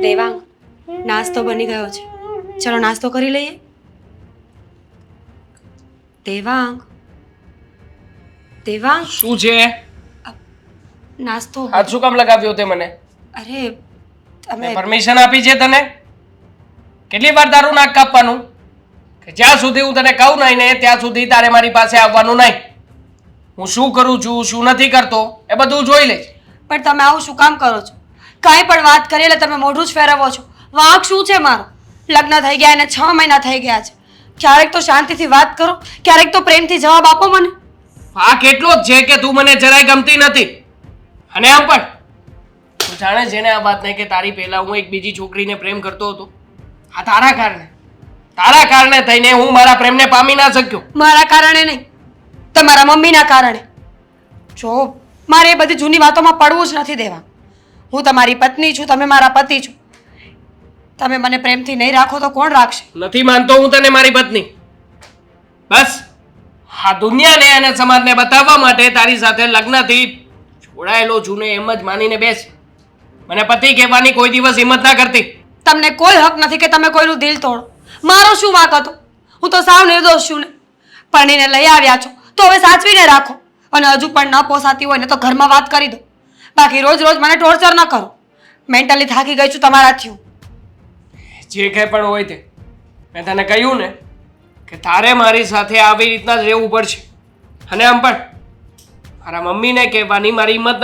દેવાંગ, નાસ્તો બની ગયો છે. ચલો નાસ્તો કરી લઈએ. દેવાંગ, દેવાંગ, શું છે? નાસ્તો. હાથ શું કામ લગાવ્યો તે મને? અરે તમે પરમિશન આપી છે તને? કેટલી વાર તારું નાક કાપવાનું? કે જ્યાં સુધી હું તને કહું નહીં ને ત્યાં સુધી તારે મારી પાસે આવવાનું નહીં. હું શું કરું છું શું નથી કરતો એ બધું જોઈ લઈશ. પણ તમે આવું શું કામ કરો છો? કાંઈ પણ વાત કરી એટલે તમે મોઢું જ ફેરવો છો. વાંક શું છે મારો? લગ્ન થઈ ગયા અને 6 મહિના થઈ ગયા છે. ક્યારેક તો શાંતિથી વાત કરો, ક્યારેક તો પ્રેમથી જવાબ આપો મને. આ કેટલો જ છે કે તું મને જરાય ગમતી નથી. અને આમ પણ તું જાણે છે ને આ વાત નહીં કે તારી પહેલા હું એક બીજી છોકરીને પ્રેમ કરતો હતો. આ તારા કારણે થઈને હું મારા પ્રેમને પામી ના શક્યો. મારા કારણે નહીં, તમારા મમ્મીના કારણે. જો મારે એ બધી જૂની વાતોમાં પડવું જ નથી દેવા. હું તમારી પત્ની છું, તમે મારા પતિ છો. તમે મને પ્રેમથી નહીં રાખો તો કોણ રાખશે? નથી માનતો હું તને મારી પત્ની. બસ આ દુનિયાને અને સમાજને બતાવવા માટે તારી સાથે લગ્નથી જોડાયેલો છું ને એમ જ માનીને બેસ. મને પતિ કહેવાની કોઈ દિવસ હિંમત ના કરતી. તમને કોઈ હક નથી કે તમે કોઈનું દિલ તોડો. મારો શું વાંક હતો? હું તો સાવ નિર્દોષ છું ને. પરણીને લઈ આવ્યા છો તો હવે સાચવીને રાખો. અને હજુ પણ ન પોસાતી હોય ને તો ઘરમાં વાત કરી દો. બાકી રોજ રોજ મને ટોર્ચર ન કરો. મેન્ટલી થાકી ગઈ છું તમારાથી હું. જે કંઈ પણ હોય તે મેં તને કહ્યું ને કે તારે મારી સાથે આવી રીતના જ રહેવું પડશે. અને આમ પણ મારા મમ્મીને કહેવાની મારી હિંમત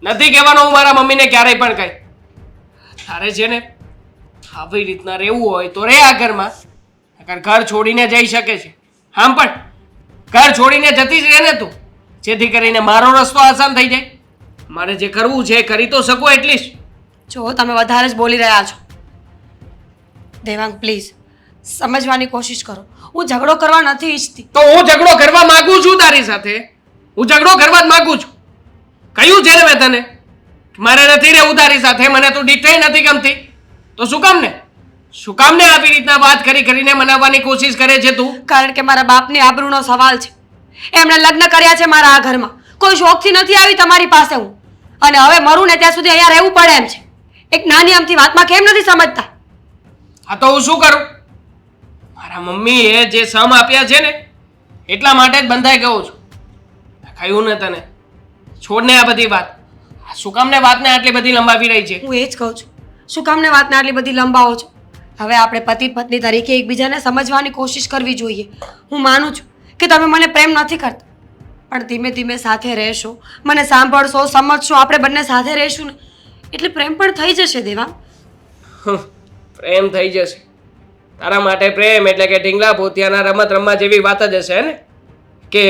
નથી કહેવાનો હું મારા મમ્મીને ક્યારેય પણ કહી. તારે છે ને આવી રીતના રહેવું હોય તો રે આ ઘરમાં. ઘર છોડીને જઈ શકે છે. આમ પણ ઘર છોડીને જતી જ રહે ને તું, જેથી કરીને મારો રસ્તો આસાન થઈ જાય. મારે જે કરવું છે એ કરી તો શકું એટલીસ્ટ. જો તમે વધારે જ બોલી રહ્યા છો. દેવાંગ પ્લીઝ સમજવાની કોશિશ કરો. હું ઝઘડો કરવા નથી ઈચ્છતી. તો હું ઝઘડો કરવા માંગુ છું તારી સાથે. હું ઝઘડો કરવા જ માંગુ છું. કહ્યું છે ને મેં તને મારે નથી રહેવું તારી સાથે. મને તું દીઠઈ નથી ગમતી તો શું કામ ને આવી રીતના વાત કરીને મનાવવાની કોશિશ કરે છે તું? કારણ કે મારા બાપની આબરૂનો સવાલ છે. એમણે લગ્ન કર્યા છે મારા આ ઘરમાં. કોઈ શોખથી નથી આવી તમારી પાસે હું. અને હવે મરું ને ત્યાં સુધી અહીંયા રહેવું પડે એમ છે. એક નાની અમથી વાતમાં કેમ નથી સમજતા? હા તો હું શું કરું? મારા મમ્મીએ જે સમ આપ્યા છે ને એટલા માટે જ બંધાઈ ગયો છું. કહ્યું ને તને, છોડ ને આ બધી વાત. શું કામ ને વાતને આટલી બધી લંબાવી રહી છે? હું એ જ કહું છું, શું કામને વાતને આટલી બધી લંબાવો છો? હવે આપણે પતિ પત્ની તરીકે એકબીજાને સમજવાની કોશિશ કરવી જોઈએ. હું માનું છું કે તમે મને પ્રેમ નથી કરતા, પણ ધીમે ધીમે સાથે રહેશો, મને સાંભળશો, સમજશો, આપણે બંને સાથે રહેશું ને એટલે પ્રેમ પણ થઈ જશે. દેવા પ્રેમ થઈ જશે? તારા માટે પ્રેમ એટલે કે ઢીંગલા પોતિયાના રમત રમવા જેવી વાત જ હશે ને? કે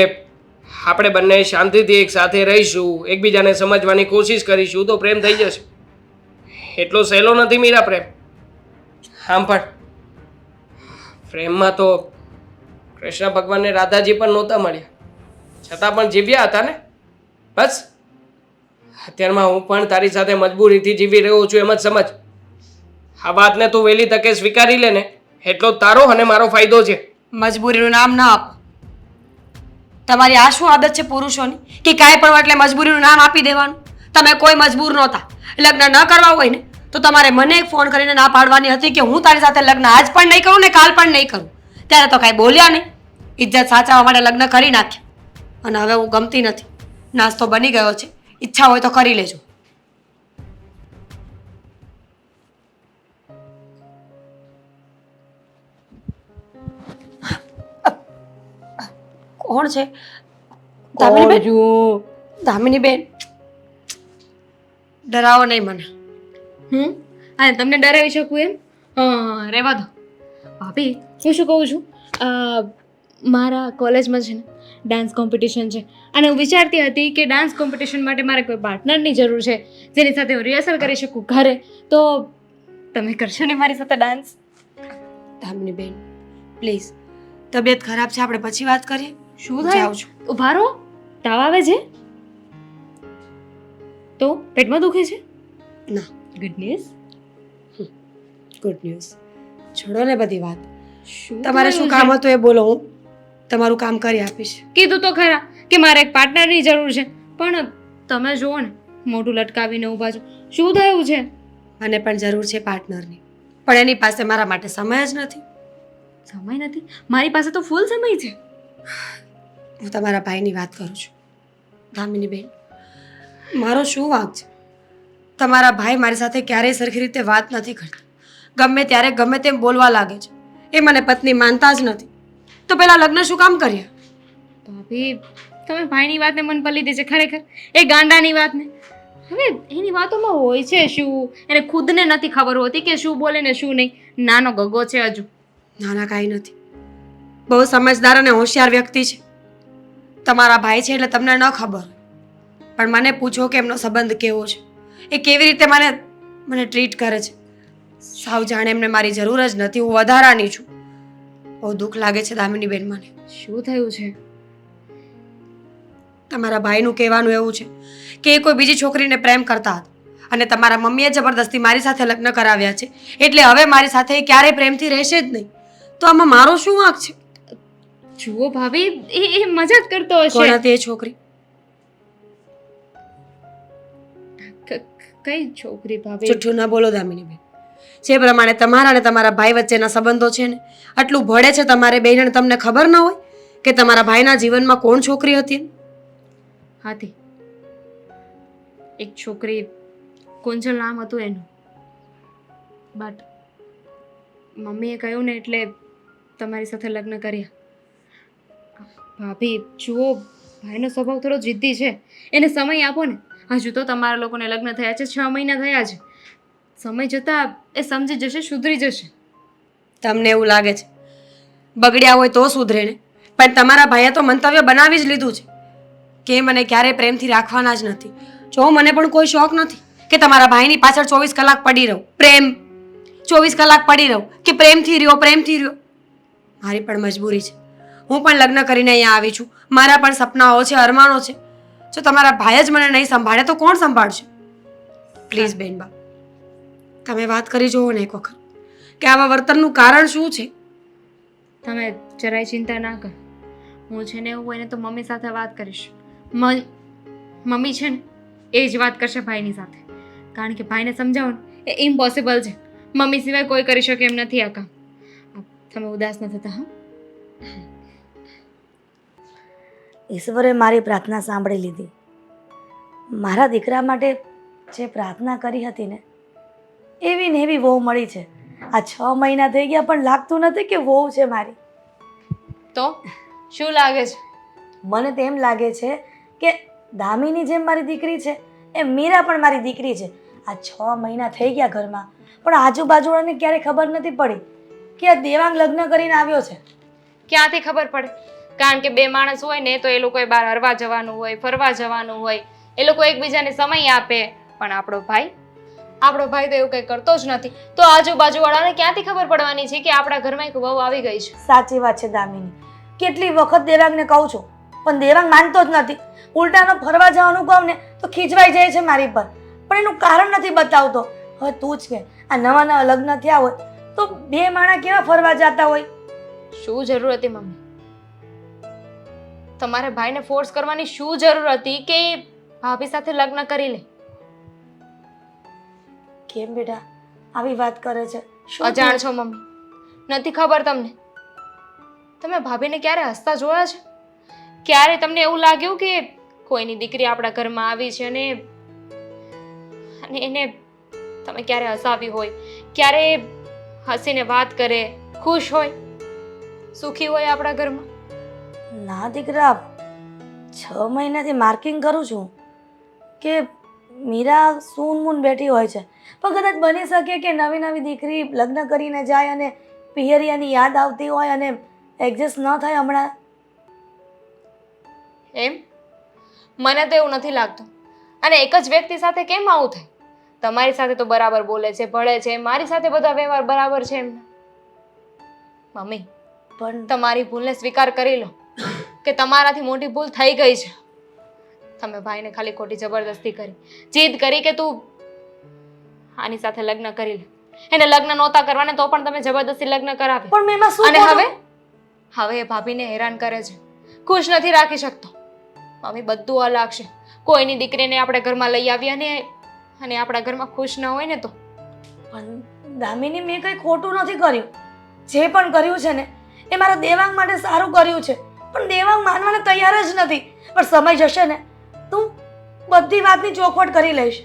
આપણે બંને શાંતિથી એક સાથે રહીશું, એકબીજાને સમજવાની કોશિશ કરીશું તો પ્રેમ થઈ જશે? એટલો સહેલો નથી મીરા પ્રેમ. આમ પણ પ્રેમમાં તો કૃષ્ણ ભગવાનને રાધાજી પણ નહોતા મળ્યા, છતાં પણ જીવ્યા હતા ને. બસ અત્યારમાં હું પણ તારી સાથે મજબૂરીથી જીવી રહ્યો છું એમ જ સમજ. આ વાતને તું વહેલી તકે સ્વીકારી લે ને એટલો તારો અને મારો ફાયદો છે. મજબૂરીનું નામ ના આપો. તમારી આ શું આદત છે પુરુષોની કે કાંઈ પણ એટલે મજબૂરીનું નામ આપી દેવાનું? તમે કોઈ મજબૂર નહોતા. લગ્ન ન કરવા હોય ને તો તમારે મને એક ફોન કરીને ના પાડવાની હતી કે હું તારી સાથે લગ્ન આજ પણ નહીં કરું ને કાલ પણ નહીં કરું. ત્યારે તો કાંઈ બોલ્યા નહીં. ઇજ્જત સાચવવા માટે લગ્ન કરી નાખ્યા. અને હવે હું ગમતી નથી. નાસ્તો બની ગયો છે, ઈચ્છા હોય તો કરી લેજો. કોણ છે? દામિની બેન, ડરાવો નહીં મને. અને તમને ડરાવી શકું એમ? રહેવા દો ભાભી. હું શું કહું છું, મારા કોલેજમાં છે ને ડાન્સ કોમ્પિટિશન છે અને હું વિચારતી હતી કે ડાન્સ કોમ્પિટિશન માટે મારે કોઈ પાર્ટનરની જરૂર છે જેની સાથે હું રિહર્સલ કરી શકું ઘરે. તો તમે કરશો ને મારી સાથે ડાન્સ? દામિની બેન પ્લીઝ, તબિયત ખરાબ છે, આપણે પછી વાત કરીએ. શું થાય? ઉભા રહો. તાવ આવે છે? તો પેટમાં દુખે છે? ના. Good news. ગુડ ન્યૂઝ છોડો ને બધી વાત. તમારે શું કામ હતું એ બોલો, હું તમારું કામ કરી આપીશ. કીધું તો ખરા કે મારે એક પાર્ટનરની જરૂર છે, પણ તમે જુઓ ને મોઢું લટકાવીને ઊભા છો. શું થયું છે? મને પણ જરૂર છે પાર્ટનરની, પણ એની પાસે મારા માટે સમય જ નથી. સમય નથી? મારી પાસે તો ફૂલ સમય છે. હું તમારા ભાઈની વાત કરું છું. દામિની બેન, મારો શું વાંક છે? તમારા ભાઈ મારી સાથે ક્યારેય સરખી રીતે વાત નથી કરતા. ગમે ત્યારે ગમે તેમ બોલવા લાગે છે. એ મને પત્ની માનતા જ નથી. તો પેલા લગ્ન શું કામ કર્યા? ભાભી, તમે ભાઈની વાતને મન પર લીધી છે ખરેખર, એ ગાંડાની વાતને. હવે એની વાતોમાં હોય છે શું? એને ખુદને નથી ખબર હોતી કે શું બોલે ને શું નહીં. નાનો ગગો છે હજુ. નાના કાંઈ નથી, બહુ સમજદાર અને હોશિયાર વ્યક્તિ છે. તમારા ભાઈ છે એટલે તમને ન ખબર હોય, પણ મને પૂછો કે એમનો સંબંધ કેવો છે, એ કેવી રીતે મને ટ્રીટ કરે છે. સાવ જાણે એમને મારી જરૂર જ નથી, હું વધારાની છું. બહુ દુઃખ લાગે છે દામિની બેન મને. શું થયું છે? તમારા ભાઈનું કહેવાનું એવું છે કે એ કોઈ બીજી છોકરીને પ્રેમ કરતા હતા અને તમારા મમ્મીએ જબરદસ્તી મારી સાથે લગ્ન કરાવ્યા છે, એટલે હવે મારી સાથે એ ક્યારેય પ્રેમથી રહેશે જ નહીં. તો આમાં મારો શું વાંક છે? જુઓ ભાભી, એ મજાક કરતો કોણ હશે. હતી એ છોકરી? કઈ છોકરી ભાભી? જુઠ્ઠું ન બોલો દામિની બેન. જે પ્રમાણે તમારા અને તમારા ભાઈ વચ્ચેના સંબંધો છે ને, આટલું ભળે છે તમારે બેન, તમને ખબર ન હોય કે તમારા ભાઈના જીવનમાં કોણ છોકરી હતી? હતી એક છોકરી, કોંજલ નામ હતું એનું. બટ મમ્મીએ કહ્યું ને એટલે તમારી સાથે લગ્ન કર્યા. ભાભી જુઓ, ભાઈનો સ્વભાવ થોડો જિદ્દી છે, એને સમય આપો ને. હજુ તો તમારા લોકોને લગ્ન થયા છે, 6 મહિના થયા છે. સમય જતાં એ સમજી જશે, સુધરી જશે. તમને એવું લાગે છે બગડ્યા હોય તો સુધરે ને? પણ તમારા ભાઈએ તો મંતવ્ય બનાવી જ લીધું છે કે મને ક્યારેય પ્રેમથી રાખવાના જ નથી. જો મને પણ કોઈ શોખ નથી કે તમારા ભાઈની પાછળ 24 કલાક પડી રહું. પ્રેમ 24 કલાક પડી રહું કે પ્રેમથી રહ્યો. મારી પણ મજબૂરી છે. હું પણ લગ્ન કરીને અહીંયા આવી છું. મારા પણ સપનાઓ છે, અરમાનો છે. જો તમારા ભાઈ જ મને નહીં સંભાળે તો કોણ સંભાળશે? પ્લીઝ બેનબા, તમે વાત કરી જુઓ ને એક વખત કે આવા વર્તનનું કારણ શું છે. તમે જરાય ચિંતા ના કર. હું છે ને એવું હોય ને તો મમ્મી સાથે વાત કરીશ. મમ્મી છે ને એ જ વાત કરશે ભાઈની સાથે, કારણ કે ભાઈને સમજાવવાનું એ ઇમ્પોસિબલ છે. મમ્મી સિવાય કોઈ કરી શકે એમ નથી આ કામ. તમે ઉદાસ ન થતા. હા, ઈશ્વરે મારી પ્રાર્થના સાંભળી લીધી. મારા દીકરા માટે જે પ્રાર્થના કરી હતી ને, એવી ને એવી વહુ મળી છે. આ 6 મહિના થઈ ગયા પણ લાગતું નથી કે વહુ છે મારી. તો શું લાગે છે? મને તો એમ લાગે છે કે દામિની જેમ મારી દીકરી છે એમ મીરા પણ મારી દીકરી છે. આ 6 મહિના થઈ ગયા ઘરમાં, પણ આજુબાજુવાળાને ક્યારેય ખબર નથી પડી કે આ દેવાંગ લગ્ન કરીને આવ્યો છે. ક્યાંથી ખબર પડે? કારણ કે બે માણસ હોય ને તો એ લોકોએ બહાર હરવા જવાનું હોય, ફરવા જવાનું હોય, એ લોકો એકબીજાને સમય આપે. પણ આપણો ભાઈ તો એવું કંઈ કરતો જ નથી. તો આજુબાજુવાળાને ક્યાંથી ખબર પડવાની છે કે આપણા ઘરમાં એક વહુ આવી ગઈ છે? સાચી વાત છે દામિની. કેટલી વખત દેવાંગને કહું છું પણ દેવાંગ માનતો જ નથી. ઉલટાનો ફરવા જવાનું કહું ને તો ખીજવાઈ જાય છે મારી પર, પણ એનું કારણ નથી બતાવતો. હવે તું જ કે આ નવા લગ્ન થયા હોય તો બે માણા કેવા ફરવા જતા હોય? શું જરૂર હતી મમ્મી? તમારે ભાઈને ફોર્સ કરવાની શું જરૂર હતી કે ભાભી સાથે લગ્ન કરી લે? કેમ બેટા આવી વાત કરે છે? શું અજાણ છો મમ્મી? નથી ખબર તમને? તમે ભાભીને ક્યારે હસતા જોયા છે? ક્યારે તમને એવું લાગ્યું કે કોઈની દીકરી આપણા ઘરમાં આવી છે અને એને તમે ક્યારે હસાવી હોય, ક્યારે હસીને વાત કરે, ખુશ હોય, સુખી હોય આપણા ઘરમાં? ના દીકરા, 6 મહિનાથી માર્કિંગ કરું છું કે મીરા સૂન મૂન બેઠી હોય છે, પણ કદાચ બની શકે કે નવી દીકરી લગ્ન કરીને જાય અને પિયરિયાની યાદ આવતી હોય અને એડજસ્ટ ન થાય હમણાં. એમ? મને તો એવું નથી લાગતું. અને એક જ વ્યક્તિ સાથે કેમ આવું થાય? તમારી સાથે તો બરાબર બોલે છે, ભળે છે, મારી સાથે બધા વ્યવહાર બરાબર છે એમના. મમ્મી, પણ તમારી ભૂલને સ્વીકાર કરી લો કે તમારાથી મોટી ભૂલ થઈ ગઈ છે. તમે ભાઈને ખાલી ખોટી જબરદસ્તી કરી, જીદ કરી કે તું આની સાથે લગ્ન કરી લે. એને લગ્ન નહોતા કરવાને તો પણ તમે જબરદસ્તી લગ્ન કરાવી. પણ મેં એમાં શું અને ખોટું? હવે એ ભાભીને હેરાન કરે છે, ખુશ નથી રાખી શકતો. મમ્મી, બધું અલગ છે, કોઈની દીકરીને આપણે ઘરમાં લઈ આવ્યા અને આપણા ઘરમાં ખુશ ન હોય ને તો પણ દામિની મેં કંઈ ખોટું નથી કર્યું. જે પણ કર્યું છે ને એ મારા દેવાંગ માટે સારું કર્યું છે. પણ દેવાંગ માનવાને તૈયાર જ નથી. પણ સમય જશે ને તું બધી વાતની ચોખવટ કરી લઈશ.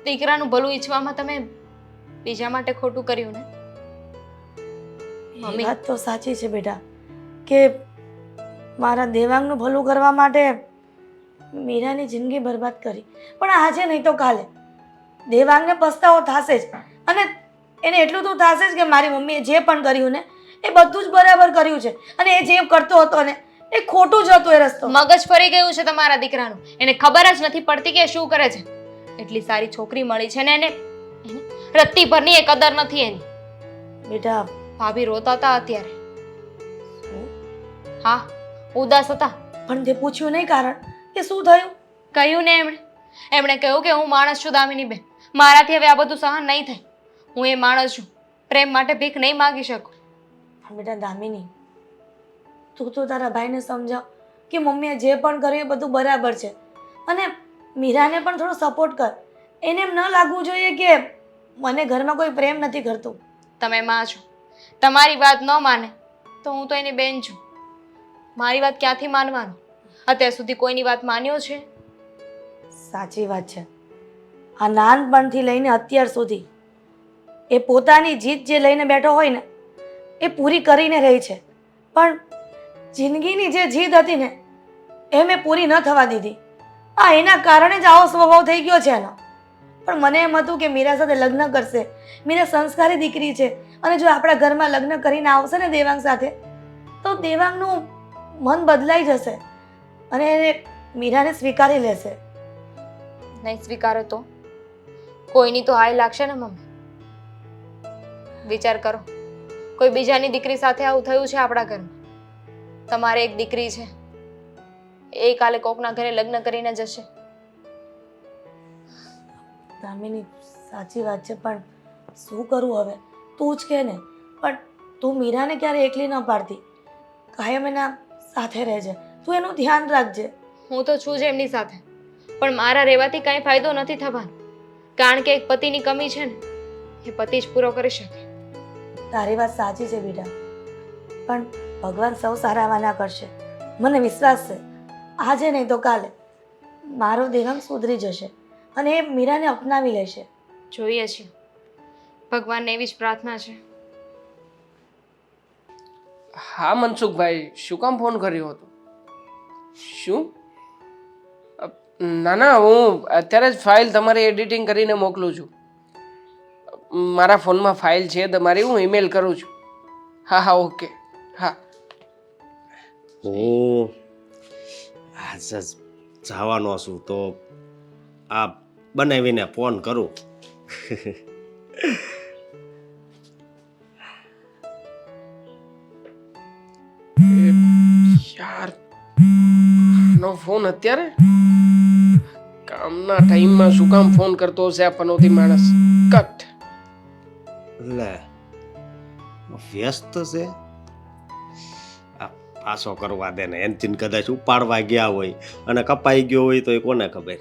દીકરાનું ભલું ઈચ્છવામાં તમે બીજા માટે ખોટું કર્યું ને. એ વાત તો સાચી છે બેટા કે મારા દેવાંગનું ભલું કરવા માટે મીરાની જિંદગી બરબાદ કરી. પણ આજે નહીં તો કાલે દેવાંગને પસ્તાવો થશે જ. અને એને એટલું તો થશે જ કે મારી મમ્મીએ જે પણ કર્યું ને એ બધું જ બરાબર કર્યું છે. અને એ જે કરતો હતો ને એ ખોટું જ હતું. એ રસ્તો મગજ ફરી ગયું છે તમારા દીકરાનું. એને ખબર જ નથી પડતી કે શું કરે છે. એટલી સારી છોકરી મળી છે ને એને રત્તી ભરની એ કદર નથી એની. બેટા ભાભી રોતા હતા અત્યારે. હા, ઉદાસ હતા. પણ તે પૂછ્યું નહીં કારણ કે શું થયું? કહ્યું ને એમણે કહ્યું કે હું માણસ છું દામિની બેન. મારાથી હવે આ બધું સહન નહીં થાય. હું એ માણસ છું. પ્રેમ માટે ભીખ નહીં માગી શકું. પણ બેટા દામિની તું તો તારા ભાઈને સમજાવ કે મમ્મીએ જે પણ કર્યું એ બધું બરાબર છે. અને મીરાને પણ થોડો સપોર્ટ કર. એને એમ ન લાગવું જોઈએ કે મને ઘરમાં કોઈ પ્રેમ નથી કરતું. તમે માં છો. તમારી વાત ન માને તો હું તો એની બેન છું. મારી વાત ક્યાંથી માનવાનું? અત્યાર સુધી કોઈની વાત માન્યો છે? સાચી વાત છે. આ નાનપણથી લઈને અત્યાર સુધી એ પોતાની જીત જે લઈને બેઠો હોય ને એ પૂરી કરીને રહી છે. પણ જિંદગીની જે જીત હતી ને એ મેં પૂરી ન થવા દીધી. આ એના કારણે જ આવો સ્વભાવ થઈ ગયો છે એનો. પણ મને એમ હતું કે મીરા સાથે લગ્ન કરશે. મીરા સંસ્કારી દીકરી છે અને જો આપણા ઘરમાં લગ્ન કરીને આવશે ને દેવાંગ સાથે તો દેવાંગનું મન બદલાઈ જશે અને એને મીરાને સ્વીકારી લેશે. નહીં સ્વીકારો તો કોઈની તો હાય લાગશે ને મમ્મી. વિચાર કરો, કોઈ બીજાની દીકરી સાથે આવું થયું છે આપણા ઘરમાં. તમારે એક દીકરી છે, એ કાલે કોકના ઘરે લગ્ન કરીને જશે. દામિની સાચી વાત છે પણ શું કરું હવે? તું જ કે ને. પણ તું મીરાને ક્યારે એકલી ન પાડતી. કાયમ એના સાથે રહેજે. તું એનું ધ્યાન રાખજે. હું તો છું જ એમની સાથે, પણ મારા રહેવાથી કાંઈ ફાયદો નથી થવાનો. કારણ કે એક પતિની કમી છે ને એ પતિ જ પૂરો કરી શકે. તારી વાત સાચી છે બેટા. પણ ભગવાન સૌ સારા વાના કરશે. મને વિશ્વાસ છે આજે નહીં તો કાલે મારો દેવાંગ સુધરી જશે અને એ મીરાને અપનાવી લેશે. જોઈએ છીએ. ભગવાનને એવી જ પ્રાર્થના છે. હા મનસુખભાઈ, શું કામ ફોન કર્યો હતો? શું? ના ના, હું અત્યારે જ ફાઇલ તમારી એડિટિંગ કરીને મોકલું છું. મારા ફોનમાં ફાઇલ છે તમારી, હું ઈમેલ કરું છું. હા હા, ઓકે. હા, હું આજે જવાનો છું તો આ બનાવીને ફોન કરું. યાર, નો ફોન અત્યારે? કામના ટાઈમમાં શું કામ ફોન કરતો હશે આ પનોતી માણસ? કટ. લે વ્યસ્ત છે. આ પાછો કરવા દે ને. એનથી કદાચ ઉપાડવા ગયા હોય અને કપાઈ ગયો હોય તો એ કોને ખબર.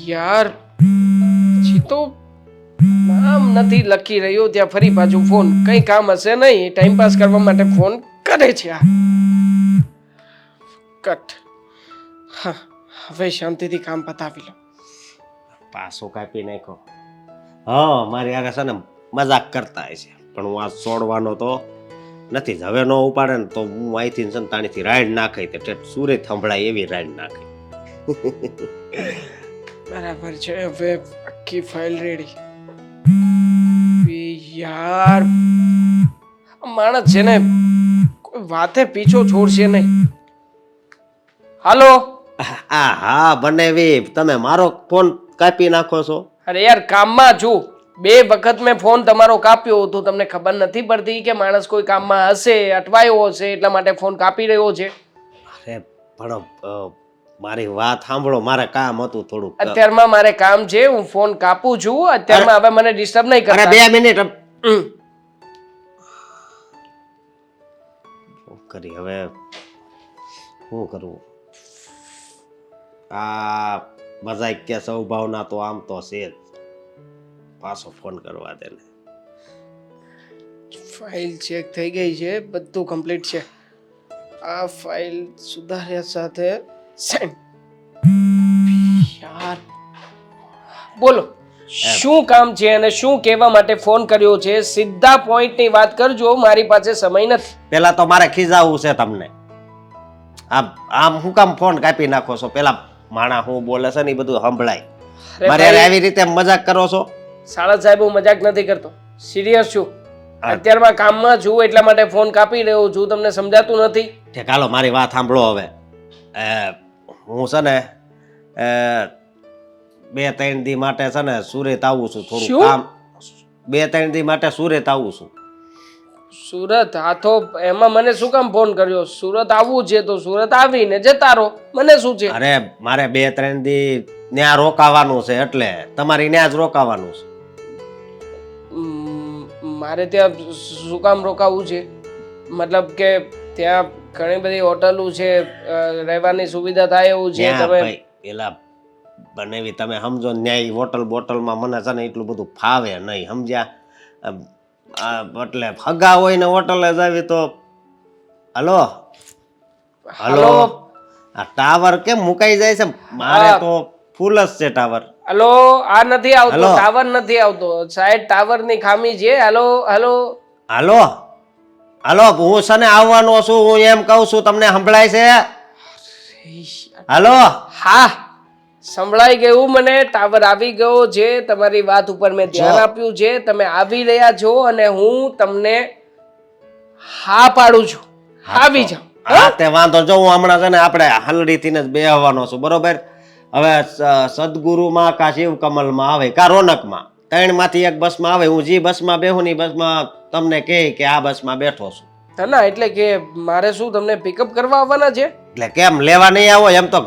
યાર, જી તો નામ નથી લખી રહ્યો ત્યાં ફરી પાછું ફોન. કઈ કામ હશે નહીં, ટાઈમ પાસ કરવા માટે ફોન કરે છે આ. કટ. હા, હવે શાંતિથી કામ પતાવી લો. પાછો કાપી નાખો. હા, મારી આગળ છે ને મજાક કરતા છે પણ હું આ છોડવાનો તો નથી જ. હવે ન ઉપાડે ને તો હું અહીંથી સંતાણીથી રાઈડ નાખી તે ઠેઠ સુરત સંભળાય એવી રાઈડ નાખી. બરાબર છે. હવે આખી ફાઇલ રેડી. યાર, આ માણસ છે ને કોઈ વાતે પીછો છોડશે નહીં. હાલો. હા બનાવી. તમે મારો ફોન કાપી નાખો છો. અરે યાર, કામમાં છું. 2 વખત મેં ફોન તમારો કાપ્યો તો તમને ખબર નથી પડતી કે માણસ કોઈ કામમાં હશે, અટવાયો હશે, એટલા માટે ફોન કાપી રહ્યો છે. અરે પણ મારી વાત સાંભળો. મારે કામ હતું થોડું. અત્યારમાં મારે કામ છે, હું ફોન કાપું છું. અત્યારમાં હવે મને ડિસ્ટર્બ નહીં અરે કરતા. 2 મિનિટ. કરી હવે શું કરવું? આ મજાક કે સૌભાવના તો આમ તો છે જ. પાછો ફોન કરવા દે ને. ફાઇલ ચેક થઈ ગઈ છે, બધું કમ્પ્લીટ છે. આ ફાઇલ સુધાર્યા સાથે સેન્ડ. યાર બોલો શું કામ છે અને શું કહેવા માટે ફોન કર્યો છે? સીધા પોઈન્ટની વાત કરજો, મારી પાસે સમય નથી. પેલા તો મારે ખીજાવવું છે તમને. આમ હું કામ ફોન કાપી નાખો છો? પેલા માણા હું બોલે છે ને એ બધું સંભળાય. મારે આવી રીતે મજાક કરો છો? સાળા સાહેબ, હું મજાક નથી કરતો, સિરિયસ છું. અત્યારમાં કામમાં છું એટલા માટે ફોન કાપી રહ્યો છું. તમને સમજાતું નથી? ઠીક, હાલો મારી વાત સાંભળો હવે. હું છે ને 2-3 દી માટે છે ને સુરત આવું છું. થોડું કામ 2-3 દી માટે સુરત આવું છું. સુરત? હા તો એમાં મને શું કામ ફોન કર્યો? સુરત આવવું છે તો સુરત આવીને જતા રહો, મને શું છે? અરે મારે 2-3 દી ત્યાં રોકાવાનું છે, એટલે તમારી ત્યાં જ રોકાવાનું છે. મારે ત્યાં શું કામ રોકાવું છે? મતલબ કે ત્યાં ઘણી બધી હોટલો છે, રહેવાની સુવિધા થાય એવું છે. ત્યાં તમે ભાઈ પેલા બનેવી તમે સમજો ને, ન્યાય હોટલ બોટલમાં મને છે ને એટલું બધું ફાવે નહીં, સમજ્યા? એટલે હગા હોય ને હોટલે જ આવી તો હલો હલો આ ટાવર કેમ મુકાઈ જાય છે? મારે તો ફૂલ જ છે ટાવર. હલો, આ નથી આવતો, ટાવર નથી આવતો સાહેબ, ટાવર ની ખામી છે. હલો હલો હાલો હાલો, હું છે ને આવવાનો છું, હું એમ કહું છું, તમને સંભળાય છે? હાલો. હા, સંભળાઈ ગયું મને. ટાવર આવી ગયો છે. તમારી વાત ઉપર મેં ધ્યાન આપ્યું છે. તમે આવી રહ્યા છો અને હું તમને હા પાડું છું, આવી જાઓ. હા તે વાંધો જો, હું હમણાં છે ને આપણે હલડીથી જ બેહવાનો છું, બરોબર? હવે સદગુરુમાં કા શિવ કમલમાં આવે કા રોનકમાં, 3 માંથી એક બસમાં આવે. હું જે બસમાં બેહું ની બસમાં તમને કહે કે આ બસમાં બેઠો છું. ના, એટલે કે મારે શું તમને પિકઅપ કરવા આવવાના છે? એટલે કેમ લેવા નહીં આવો? એમ તો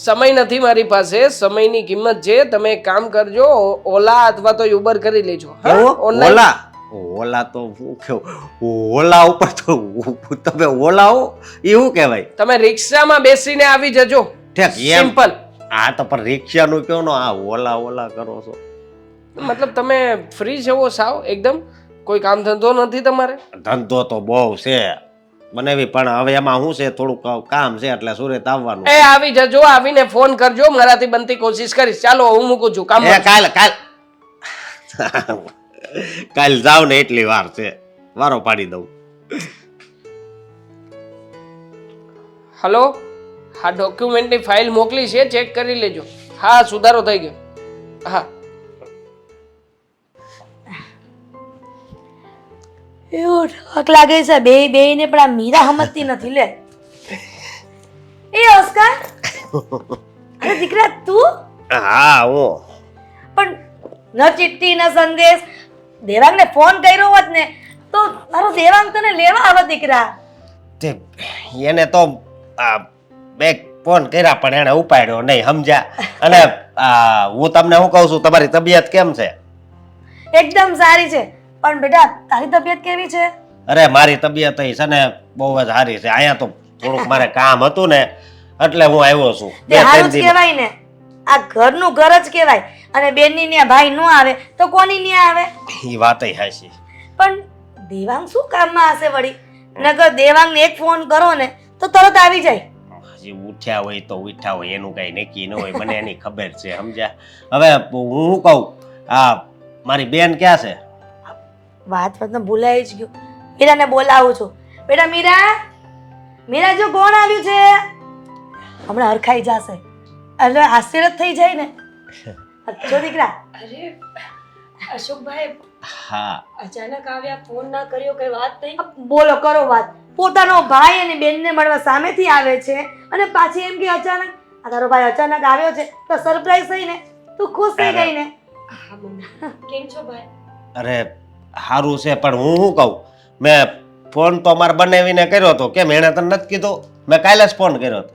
સમય નથી મારી પાસે, સમયની કિંમત છે. તમે એક કામ કરજો, ઓલા અથવા તો યુબર કરી લેજો. ઓલા ઓલા તો શું કેવું, ઓલા ઉપર તો તમે ઓલા હો એ શું કહેવાય? તમે રિક્ષામાં બેસીને આવી જજો. ઠીક, સિમ્પલ. આ તો પણ રિક્ષાનું કયો નો, આ ઓલા ઓલા કરો છો? મતલબ તમે ફ્રી છો સાવ એકદમ? કોઈ કામ ધંધો નથી તમારે? ધંધો તો બહુ છે બનેવી, પણ હવે એમાં શું છે, થોડુંક કામ છે એટલે સુરત આવવાનું. એ આવી જજો, આવીને ફોન કરજો, મારાથી બનતી કોશિશ કરીશ. ચાલો હું મૂકું છું, કામ. કાલ જાવ ને એટલી વાર છે, વારો પાડી દઉં. હલો, હા, ડોક્યુમેન્ટની ફાઇલ મોકલી છે, ચેક કરી લેજો. હા, સુધારો થઈ ગયો. હા, એવું ઠક લાગે છે બે ને, પણ આ મીરા સમજતી નથી. લે એ ઓસ્કાર, અરે દીકરા તું? હા હું. પણ ન ચિઠ્ઠી ન સંદેશ, દેવાંગને ફોન કર્યો હોત ને તો તારો દેવાંગ તને લેવા આવત દીકરા. તે એને તો બે ફોન કર્યા પણ એને ઉપાડ્યો નહીં, સમજ્યા? અને હું તમને શું કહું છું, તમારી તબિયત કેમ છે? એકદમ સારી છે. પણ બેટા તારી તબિયત કેવી છે? અરે મારી તબિયત છે ને બહુ જ સારી છે. અહીંયા તો થોડુંક મારે કામ હતું ને એટલે હું આવ્યો છું. તે હારું જ કહેવાય ને, આ ઘરનું ઘર જ કહેવાય. અને બેનની ન્યા ભાઈ નો આવે તો કોની ન્યા આવે? એ વાતય હાચી. પણ દેવાંગ શું કામમાં હશે વળી? નગર દેવાંગને એક ફોન કરો ને તો તરત આવી જાય. હજી ઉઠ્યા હોય તો ઉઠ્યા હોય, એનું કઈ નક્કી ન હોય, મને એની ખબર છે, સમજ્યા? હવે હું શું કહું, મારી બેન ક્યાં છે? વાત ભૂલાઈ જ ગયું. મીરાને બોલાવું છું. બેટા મીરા, મીરા જો કોણ આવ્યું છે? હમણાં હરખાઈ જશે એટલે આશ્ચર્ય થઈ જાય ને. જો દીકરા. અરે અશોકભાઈ, હા, અચાનક આવ્યા, ફોન ના કર્યો, કઈ વાત નહીં? બોલો, કરો વાત. પોતાનો ભાઈ અને બેનને મળવા સામેથી આવે છે અને પાછી એમ કે અચાનક. આ તારો ભાઈ અચાનક આવ્યો છે તો સરપ્રાઈઝ થઈ ને, તું ખુશ થઈ ગઈ ને? હા મમ્મી, કેમ છો ભાઈ? અરે સારું છે, પણ હું શું કહું, મેં ફોન તો અમારે બનાવીને કર્યો હતો. કેમ એણે તને નથી કીધું? મેં કાલે જ ફોન કર્યો હતો.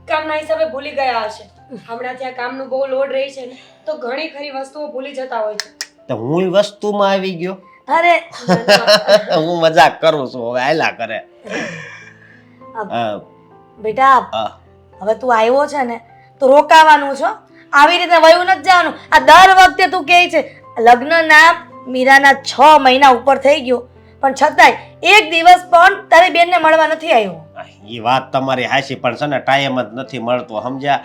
કામના હિસાબે ભૂલી ગયા હશે. હમણાં ત્યાં કામનું બહુ લોડ રહી છે ને, તો ઘણી ખરી વસ્તુઓ ભૂલી જતા હોય છે. તો હું વસ્તુમાં આવી ગયો. અરે હું મજાક કરું છું, હવે આયલા કરે. બેટા હા. હવે તું આવ્યો છે ને તો રોકાવાનું છો. આવી રીતે વયું નથી જવાનું. આ દર વખતે તું કહે છે લગ્નના મીરાના 6 મહિના ઉપર થઈ ગયો પણ છતાંય એક દિવસ પણ તારી બેનને મળવા નથી આવ્યો. એ વાત તમારી હાચી, પણ છે ને ટાઈમ જ નથી મળતો, સમજ્યા?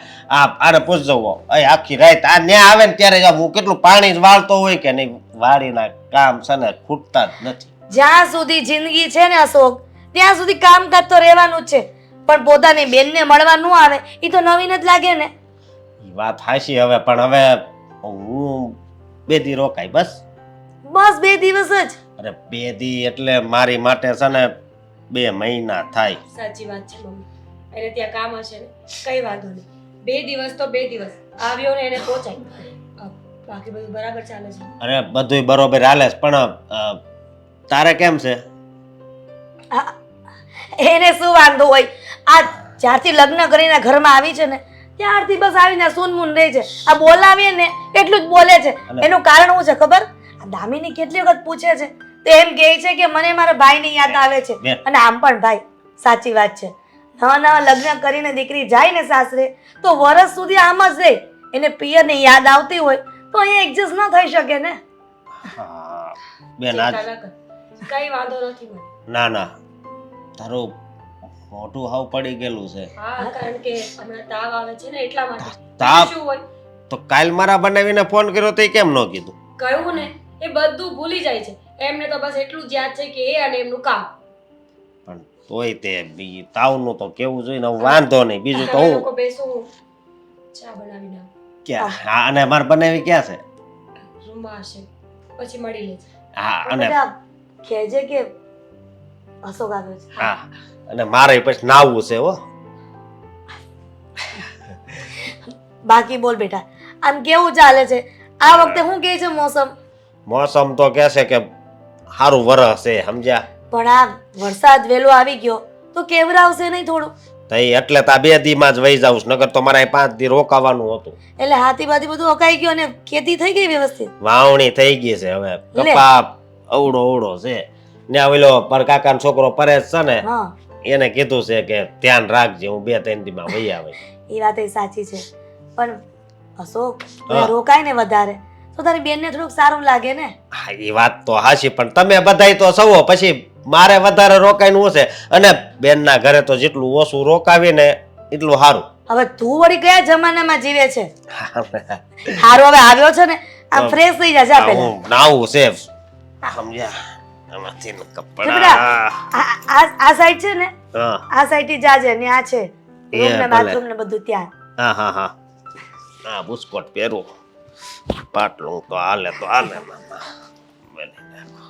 આને પૂછજો, આખી રાત આ ન્યા આવે ને ત્યારે હું કેટલું પાણી જ વાળતો હોય કે નહીં, વાડીના કામ છે ને ખૂટતા જ નથી. જ્યાં સુધી જિંદગી છે ને અશોક ત્યાં સુધી કામકાજ તો રહેવાનું જ છે પણ પોતાની બેનને મળવા ન આવે એ તો નવીન જ લાગે ને. એ વાત હાચી હવે, પણ હવે હું 2 દી રોકાય બસ. બસ 2 દિવસ જ? અરે 2 દી એટલે મારી માટે છે ને 2 મહિના થાય. સાચી વાત છે મમ્મી, એને ત્યાં કામ હશે ને, કઈ વાંધો નહીં. 2 દિવસ તો 2 દિવસ, આવ્યો ને એને પહોંચાય. બાકી બધું બરાબર ચાલે છે? અરે બધુંય બરોબર હાલે છે, પણ તારે કેમ છે? એને શું વાંધો હોય? આ જ્યારથી લગ્ન કરીને ઘરમાં આવી છે ને ત્યારથી બસ આવીને સૂનમૂન રહે છે. આ બોલાવીએ ને એટલું જ બોલે છે. એનું કારણ શું છે ખબર? આ દામિની કેટલી વખત પૂછે છે તો એમ કહે છે કે મને મારા ભાઈની યાદ આવે છે. અને આમ પણ ભાઈ સાચી વાત છે, નવા નવા લગ્ન કરીને દીકરી જાય ને સાસરે તો વર્ષ સુધી આમ જ રહે. એને પિયરની યાદ આવતી હોય તો અહીંયા એડજસ્ટ ન થઈ શકે ને. હા બેન, આજ કઈ વાંધો નથી મને. ના ના, તારું મોઢું હાવ પડી ગયેલું છે. હા, કારણ કે હમણાં તાવ આવે છે ને એટલા માટે. તાવ? શું હોય? તો કાલ મારા બનાવીને ફોન કર્યો તો કેમ ન કીધું? કહ્યું ને, એ બધું ભૂલી જાય છે. એમને તો બસ એટલું જ યાદ છે કે એ અને એમનું કામ. પણ તોય તે તાવનું તો કેવું જોઈએ ને, વાંધો નહીં. બીજું તો હું લોકો બેસું ચા બનાવીને આવું. ક્યાં? હા, અને મારે બનાવી ક્યાં છે? રૂમમાં હશે, પછી મળી લેજે. હા, અને બેટા કહેજે કે અશોક આવ્યો છે. હા, અને મારે પછી નાવું છે હો. બાકી બોલ બેટા, આમ કેવું ચાલે છે આ વખતે? શું કહે છે મોસમ? મોસમ તો કહેશે કે સારું વરસ છે, સમજ્યા? પણ આ વરસાદ વહેલો આવી ગયો તો કેવરાવશે નહીં થોડું? તઈ એટલે તો આ 2 દીમાં જ વહી જાઉં છું, નકર તો મારે 5 દી રોકાવાનું હતું. એટલે હાથી બાથી બધું અકાઈ ગયું અને ખેતી થઈ ગઈ વ્યવસ્થિત? વાવણી થઈ ગઈ છે, હવે કપા અવડો છે ને. ઓલો પર કાકાનો છોકરો પરેશ છે ને, હા, એને કીધું છે કે ધ્યાન રાખજે, હું 2-3 દીમાં વહી આવે. એ વાત એ સાચી છે પણ અશોક ત્યાં રોકાય ને વધારે તો તારી બેનને થોડુંક સારું લાગે ને. હા, એ વાત તો હાચી, પણ તમે બધાય તો સવો, પછી મારે વધારે રોકાયનું હશે, અને બેનના ઘરે તો જેટલું ઓછું રોકાવી ને એટલું સારું. હવે તું વળી કયા જમાનામાં જીવે છે? હારો હવે આવ્યો છે ને, આમ ફ્રેશ થઈ જા. જા પહેલા હું નાવું છે, સમજ્યા? આમાંથી કપડા આ સાઈડ છે ને, હા આ સાઈડ થી જાજે ને. આ છે એ રૂમ ને ભલે. બાથરૂમ ને બધું ત્યાં. હા હા હા, હા બુસ્કોટ પહેરું, પાટલું તો હાલે મામા. વેલી નાખો.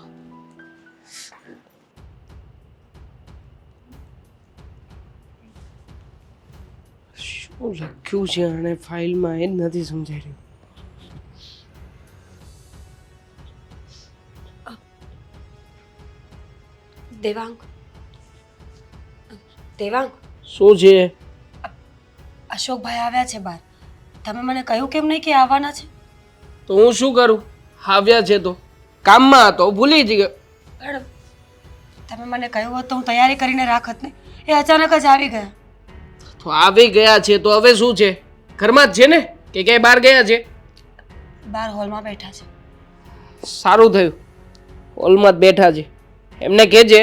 શું લખ્યું છે આણે ફાઇલમાં એ જ નથી સમજાઈ રહ્યું. દેવાંગ, દેવાંગ, શું છે? અશોકભાઈ આવ્યા છે બહાર. તમે મને કહ્યું કેમ નહીં કે આવવાના છે? તો હું શું કરું? આવ્યા છે તો કામમાં હતો, ભૂલી જ ગયો. મેડમ, તમે મને કહ્યું હોત તો હું તૈયારી કરીને રાખત ને. એ અચાનક જ આવી ગયા. તો આવી ગયા છે તો હવે શું છે? ઘરમાં જ છે ને કે ક્યાંય બહાર ગયા છે? બહાર હોલમાં બેઠા છે. સારું થયું, હોલમાં જ બેઠા છે. એમને કહેજે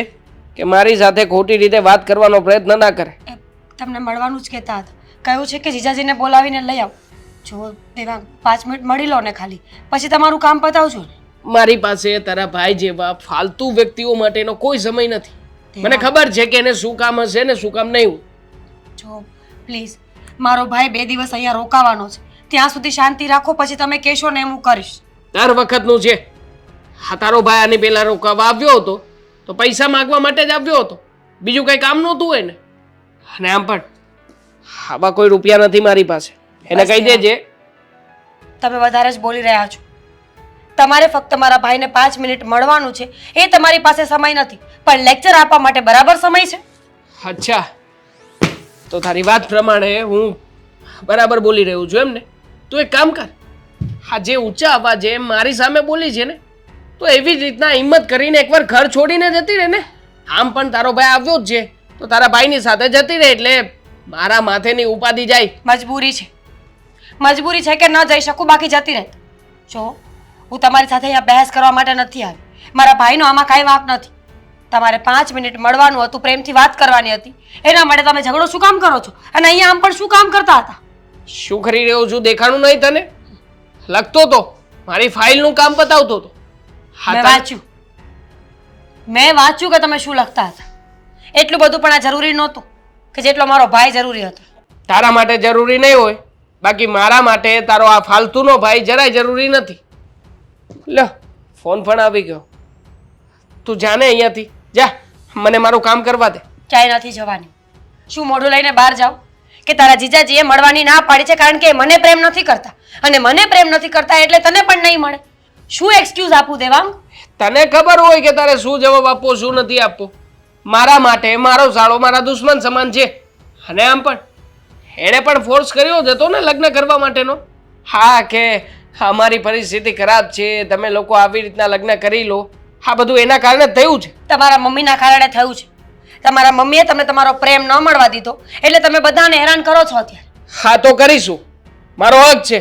કે મારી સાથે ખોટી રીતે વાત કરવાનો પ્રયત્ન ના કરે. એ તમને મળવાનું જ કહેતા હતા. કહ્યું છે કે જીજાજીને બોલાવીને લઈ આવો. જો દેવાંગ, 5 મિનિટ મળી લો ને ખાલી, પછી તમારું કામ પતાવજો ને. મારી પાસે તારા ભાઈ જેવા ફાલતુ વ્યક્તિઓ માટેનો કોઈ સમય નથી. મને ખબર છે કે એને શું કામ હશે ને શું કામ નહીં. જો પ્લીઝ, મારો ભાઈ 2 દિવસ અહીંયા રોકાવાનો છે, ત્યાં સુધી શાંતિ રાખો. પછી તમે કહેશો ને એમ હું કરીશ. દર વખતનું છે. હા, તારો ભાઈ આની પહેલા રોકાવા આવ્યો હતો તો પૈસા માંગવા માટે જ આવ્યો હતો, બીજું કંઈ કામ નહોતું હોય ને. અને આમ પણ આવા કોઈ રૂપિયા નથી મારી પાસે. એને કહી દેજે. તમે વધારે જ બોલી રહ્યા છો. તમારે ફક્ત મારા ભાઈને 5 મિનિટ મળવાનું છે, એ તમારી પાસે સમય નથી, પણ લેક્ચર આપવા માટે બરાબર સમય છે. અચ્છા, તો તારી વાત પ્રમાણે હું બરાબર બોલી રહ્યો છું એમ ને? તું એક કામ કર, આ જે ઊંચા અવાજે મારી સામે બોલી છે ને તો એવી જ રીતના હિંમત કરીને એકવાર ઘર છોડીને જતી રહે ને. આમ પણ તારો ભાઈ આવ્યો જ છે તો તારા ભાઈની સાથે જતી રહે એટલે મારા માથેની ઉપાધિ જાય. મજબૂરી છે કે ન જઈ શકું, બાકી જતી રહે. જો હું તમારી સાથે અહીંયા બહેસ કરવા માટે નથી આવી. મારા ભાઈનો આમાં કાંઈ વાંક નથી. તમારે 5 મિનિટ મળવાનું હતું, પ્રેમથી વાત કરવાની હતી, એના માટે તમે ઝઘડો શું કામ કરો છો? અને અહીંયા આમ પણ શું કામ કરતા હતા? શું કરી રહ્યો છું દેખાણું નહીં તને? લખતો તો, મારી ફાઇલનું કામ પતાવતો હતો. મેં વાંચ્યું કે તમે શું લખતા હતા. એટલું બધું પણ આ જરૂરી નહોતું કે જેટલો મારો ભાઈ જરૂરી હતો. તારા માટે જરૂરી નહીં હોય, બાકી મારા માટે તારો આ ફાલતુનો ભાઈ જરાય જરૂરી નથી. લો ફોન પણ આવી ગયો. તું જાને અહીંયાથી જા, મને મારું કામ કરવા દે. ક્યાંય નથી જવાની. શું મોઢું લઈને બહાર જાવ કે તારા જીજાજીએ મળવાની ના પાડી છે કારણ કે મને પ્રેમ નથી કરતા, અને મને પ્રેમ નથી કરતા એટલે તને પણ નહીં મળે? શું એક્સક્યુઝ આપું દેવાંગ? તને ખબર હોય કે તારે શું જવાબ આપવો શું નથી આપવો. મારા માટે મારો સાળો મારા દુશ્મન સમાન છે. અને આમ પણ એણે પણ ફોર્સ કર્યો જ હતો ને લગ્ન કરવા માટેનો. હા કે અમારી પરિસ્થિતિ ખરાબ છે, તમે લોકો આવી રીતના લગ્ન કરી લો. આ બધું એના કારણે જ થયું છે. તમારા મમ્મીના કારણે થયું છે. તમારા મમ્મીએ તમને તમારો પ્રેમ ન મળવા દીધો એટલે તમે બધાને હેરાન કરો છો અત્યારે. હા તો કરીશું, મારો હક છે.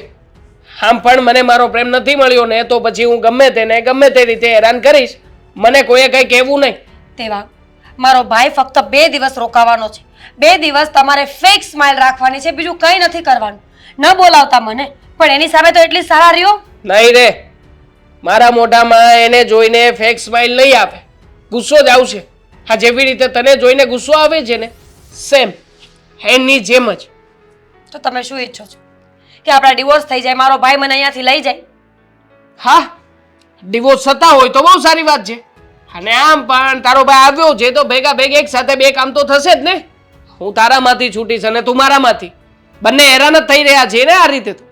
આમ પણ મને મારો પ્રેમ નથી મળ્યો ને તો પછી હું ગમે તેને ગમે તે રીતે હેરાન કરીશ. મને કોઈએ કંઈ કહેવું નહીં. દેવાંગ, મારો ભાઈ ફક્ત 2 દિવસ રોકાવાનો છે. 2 દિવસ તમારે ફેક સ્માઇલ રાખવાની છે, બીજું કંઈ નથી કરવાનું. ન બોલાવતા મને, પણ એની સામે તો એટલી સારા રહ્યો. નહીં રે, મારા મોઢામાં એને જોઈને ફેક સ્માઇલ નહીં આવે, ગુસ્સો જ આવશે. હા જેવી રીતે તને જોઈને ગુસ્સો આવે છે ને, સેમ એની જેમ જ. તો તમે શું ઈચ્છો છો કે આપણા ડિવોર્સ થઈ જાય, મારો ભાઈ મને અહીંયાથી લઈ જાય? હા, ડિવોર્સ થતા હોય તો બહુ સારી વાત છે. અને આમ પણ તારો ભાઈ આવ્યો છે તો ભેગા ભેગા એક સાથે 2 કામ તો થશે જ ને. હું તારામાંથી છૂટીશ અને તું મારામાંથી. બંને હેરાન જ થઈ રહ્યા છે ને આ રીતે. તો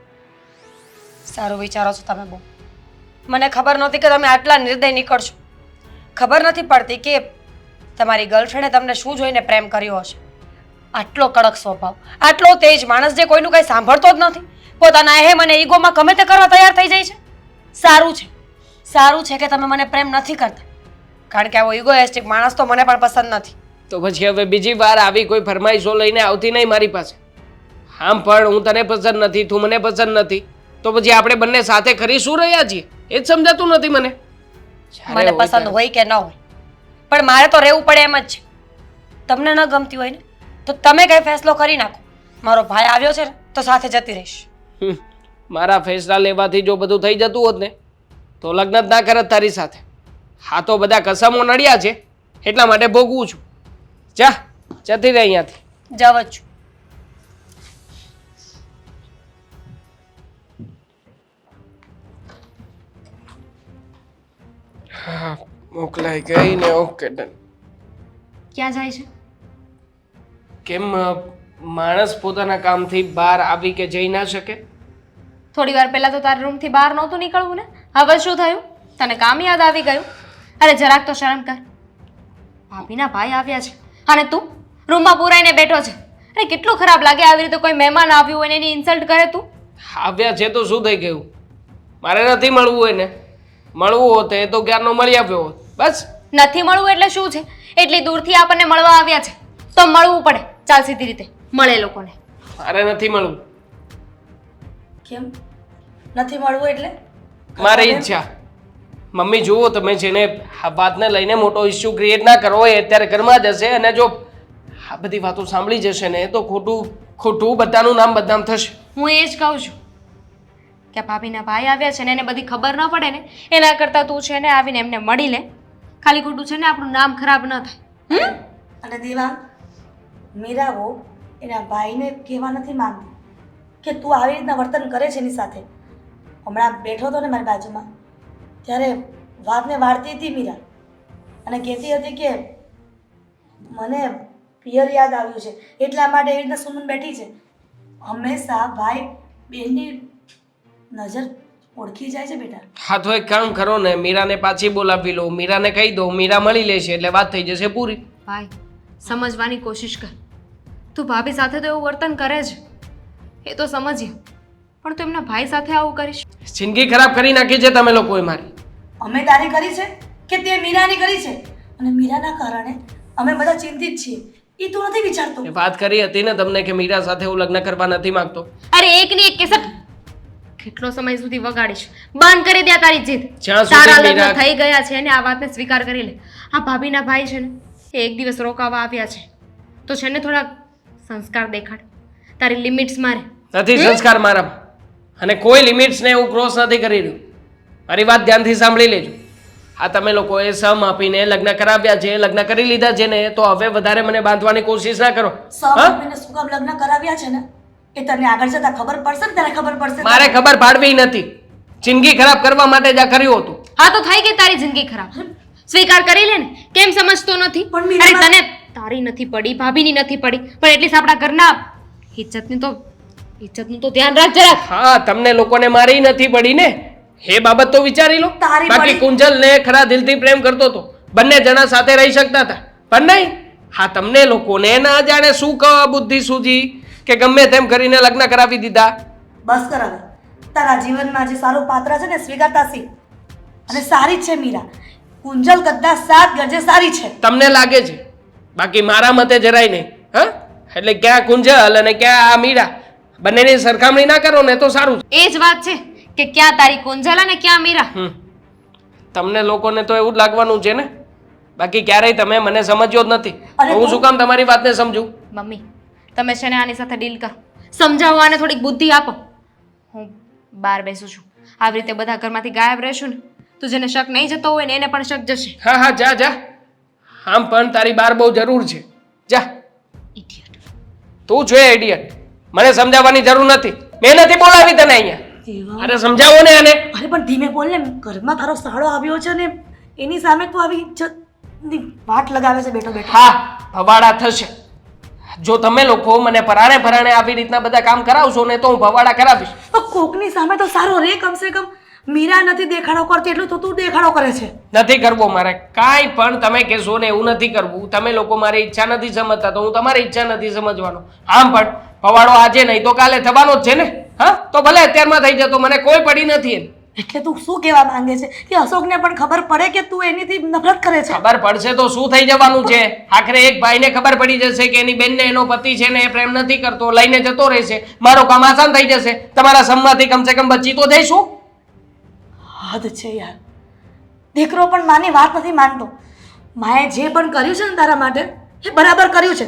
સારું વિચારો છો તમે બહુ. મને ખબર નહોતી કે તમે આટલા નિર્દય નીકળશો. ખબર નથી પડતી કે તમારી ગર્લફ્રેન્ડે તમને શું જોઈને પ્રેમ કર્યો હશે. આટલો કડક સ્વભાવ, આટલો તેજ માણસ જે કોઈનું કંઈ સાંભળતો જ નથી, પોતાના એહેમ અને ઈગોમાં ગમે તે કરવા તૈયાર થઈ જાય છે. સારું છે કે તમે મને પ્રેમ નથી કરતા, કારણ કે આવો ઇગોઇસ્ટિક માણસ તો મને પણ પસંદ નથી. તો પછી હવે બીજી વાર આવી કોઈ ફરમાઈશો લઈને આવતી નહીં મારી પાસે. આમ પણ હું તને પસંદ નથી, તું મને પસંદ નથી, તો પછી આપણે બંને સાથે ખરી શું રહ્યા છીએ એ જ સમજાતું નથી મને. મને પસંદ હોય કે ન હોય, પણ મારે તો રહેવું પડે એમ જ છે. તમને ન ગમતી હોય ને તો તમે કઈ ફેસલો કરી નાખો. મારો ભાઈ આવ્યો છે ને તો સાથે જતી રહીશ. મારા ફેસલા લેવાથી જો બધું થઈ જતું હોત ને તો લગ્ન જ ના કરત તારી સાથે. હા તો બધા કસમો નડ્યા છે એટલા માટે ભોગવું છું. જા જતી રહે અહીંયાથી. જાવ જ છું. હા મોકલાઈ ગઈ ને. Okay done. ક્યાં જાય છે? કેમ માણસ પોતાના કામથી બહાર આવી કે જઈ ના શકે? થોડી વાર પહેલા તો તારા રૂમથી બહાર નહોતું નીકળવું ને, હવે શું થયું? તને કામ યાદ આવી ગયું? અરે જરાક તો શરમ કર. ભાભીના ભાઈ આવ્યા છે અને તું રૂમમાં પુરાઈને બેઠો છે. અરે કેટલું ખરાબ લાગે આવી રીતે કોઈ મહેમાન આવ્યું હોય ને એની ઇન્સલ્ટ કરે તું. આવ્યા છે તો શું થઈ ગયું? મારે નથી મળવું હોય ને, મળવું હોત એ તો ક્યારનો મળી આવ્યો હોત. બસ નથી મળવું એટલે શું છે? એટલી દૂરથી આપણને મળવા આવ્યા છે તો મળવું પડે. ચાલ સીધી રીતે મળે લોકોને. મારે નથી મળવું. કેમ નથી મળવું એટલે? મારી ઈચ્છા. મમ્મી જુઓ તમે છે ને આ વાતને લઈને મોટો ઇસ્યુ ક્રિએટ ના કરો. એ અત્યારે ઘરમાં જશે અને જો આ બધી વાતો સાંભળી જશે ને તો ખોટું બધાનું નામ બદનામ થશે. હું એ જ કહું છું કે ભાભીના ભાઈ આવ્યા છે ને એને બધી ખબર ન પડે ને એના કરતાં તું છે ને આવીને એમને મળી લે. ખાલી ખોટું છે ને આપણું નામ ખરાબ ન થાય. અને દેવાંગ, મીરાઓ એના ભાઈને કહેવા નથી માંગતી કે તું આવી રીતના વર્તન કરે છે એની સાથે. હમણાં બેઠો હતો ને મારી બાજુમાં ત્યારે વાતને વાળતી હતી મીરા અને કહેતી હતી કે મને પિયર યાદ આવ્યું છે એટલા માટે એવી રીતના સુમન બેઠી છે. હંમેશા ભાઈ બહેનની નજર ઓળખી જાય છે બેટા. હા તો એક કામ કરો ને, મીરાને પાછી બોલાવી લો, મીરાને કહી દો, મીરા મળી લેશે એટલે વાત થઈ જશે પૂરી. ભાઈ સમજવાની કોશિશ કર. તું ભાભી સાથે તો એવું વર્તન કરે છે એ તો સમજીએ, પણ તું એમના ભાઈ સાથે આવું કરીશ? જિંદગી ખરાબ કરી નાખી છે તમે લોકોએ મારી. અમે તારી કરી છે કે તે મીરાની કરી છે? અને મીરાના કારણે અમે બધા ચિંતિત છીએ. એ તું નથી વિચારતો? એ વાત કરી હતી ને તમને કે મીરા સાથે હું લગ્ન કરવા નથી માંગતો. અરે એકની એક કેસર કેટલો સમય સુધી વગાડીશ? બંધ કરી દે તારી જીદ. જ્યાં સુધી તારા લગ્ન મીરા- થઈ ગયા છે ને આ વાતને સ્વીકાર કરી લે. આ ભાભીના ભાઈ છે ને એ એક દિવસ રોકાવા આવ્યા છે તો છે ને થોડા સંસ્કાર દેખાડ. તારી લિમિટ્સ મારે. નથી સંસ્કાર મારામાં, અને કોઈ લિમિટ્સને હું ક્રોસ નથી કરી રહ્યું. મારી વાત ધ્યાનથી સાંભળી લેજો. આ તમે લોકોએ સમ આપીને લગ્ન કરાવ્યા છે, લગ્ન કરી લીધા છે ને, તો હવે વધારે મને બાંધવાની કોશિશ ના કરો. સૌ આપીને શું કામ લગ્ન કરાવ્યા છે ને એ તને આગળ જતા ખબર પડશે ને, તને ખબર પડશે. મારે ખબર પાડવી નથી. જિંદગી ખરાબ કરવા માટે જ આ કર્યું હતું. હા તો થઈ ગઈ તારી જિંદગી ખરાબ. સ્વીકાર કરી લે ને. કેમ સમજતો નથી? પણ મીરા- અરે તને તારી નથી પડી, ભાભીની નથી પડી, પણ એટલીસ્ટ આપણા ઘરના ઇજ્જતનું તો ધ્યાન રાખ જરાક. હા, તમને લોકોને મારી નથી પડી ને, એ બાબત તો વિચારી લો. તારી બાકી પડી. કુંજલ ને ખરા દિલથી પ્રેમ કરતો હતો, બંને જણા સાથે રહી શકતા હતા, પણ નહીં. હા, તમને લોકોને ના જાણે શું બુદ્ધિ સૂજી કે ગમે તેમ કરીને લગ્ન કરાવી દીધા. બસ કર હવે. તારા જીવનમાં જે સારું પાત્ર છે ને સ્વીકારતા શીખ. અને સારી જ છે મીરા. કુંજલ કદાચ 7 ગજે સારી છે. તમને લાગે છે, બાકી મારા મતે જરાય નહીં. હા, એટલે ક્યાં કુંજલ અને ક્યાં આ મીરા, બંનેની સરખામણી ના કરો ને તો સારું છે. એ જ વાત છે કે ક્યાં તારી કુંજલ અને ક્યાં મીરા. તમને લોકોને તો એવું જ લાગવાનું છે ને, બાકી ક્યારેય તમે મને સમજ્યો જ નથી. અરે તો હું શું કામ તમારી વાતને સમજું? મમ્મી તમે છે ને આની સાથે ડીલ કરો, સમજાવો આને થોડીક બુદ્ધિ આપો. હું બહાર બેસું છું. આવી રીતે બધા ઘરમાંથી ગાયબ રહેશું ને તો જેને શક નહીં જતો હોય ને એને પણ શક જશે. હા હા, જા જા. આમ પણ તારી બાર બહુ જરૂર છે. જા. Idiot. તું છે ઇડિયટ. મને સમજાવવાની જરૂર નથી. મેં નથી બોલાવી તને અહીંયા. એવા અરે સમજાવો ને આને. અરે પણ ધીમે બોલ ને. ઘરમાં તારો સાળો આવ્યો છે ને એની સામે તું આવી ઇજ્જતની વાટ લગાવે છે બેઠો બેઠો. હા, ભવાડા થશે. જો તમે લોકો મને પરાણે પરાણે આવી રીતના બધા કામ કરાવશો ને તો હું ભવાડા કરાવીશ. તો કોકની સામે તો સારો રે કમસે કમ. મીરા નથી દેખાડો કરતી એટલું તો તું દેખાડો કરે છે. નથી કરવો મારે. કાંઈ પણ તમે કહેશો ને એવું નથી કરવું. તમે લોકો મારી ઈચ્છા નથી સમજતા તો હું તમારી ઈચ્છા નથી સમજવાનો. આમ પણ ભવાડો આજે નહીં તો કાલે થવાનો જ છે ને. હા, તો ભલે અત્યારમાં થઈ જતો, મને કોઈ પડી નથી એમ. એટલે તું શું કહેવા માંગે છે કે અશોકને પણ ખબર પડે કે તું એનીથી નફરત કરે છે? ખબર પડશે તો શું થઈ જવાનું છે? આખરે એક ભાઈને ખબર પડી જશે કે એની બેનને એનો પતિ છે ને એ પ્રેમ નથી કરતો, લઈને જતો રહેશે. મારો કામ આસાન થઈ જશે. તમારા સંમતથી કમસે કમ બચી તો જઈશું. હદ છે યાર. દીકરો પણ માની વાત નથી માનતો. માએ જે પણ કર્યું છે ને તારા માટે એ બરાબર કર્યું છે.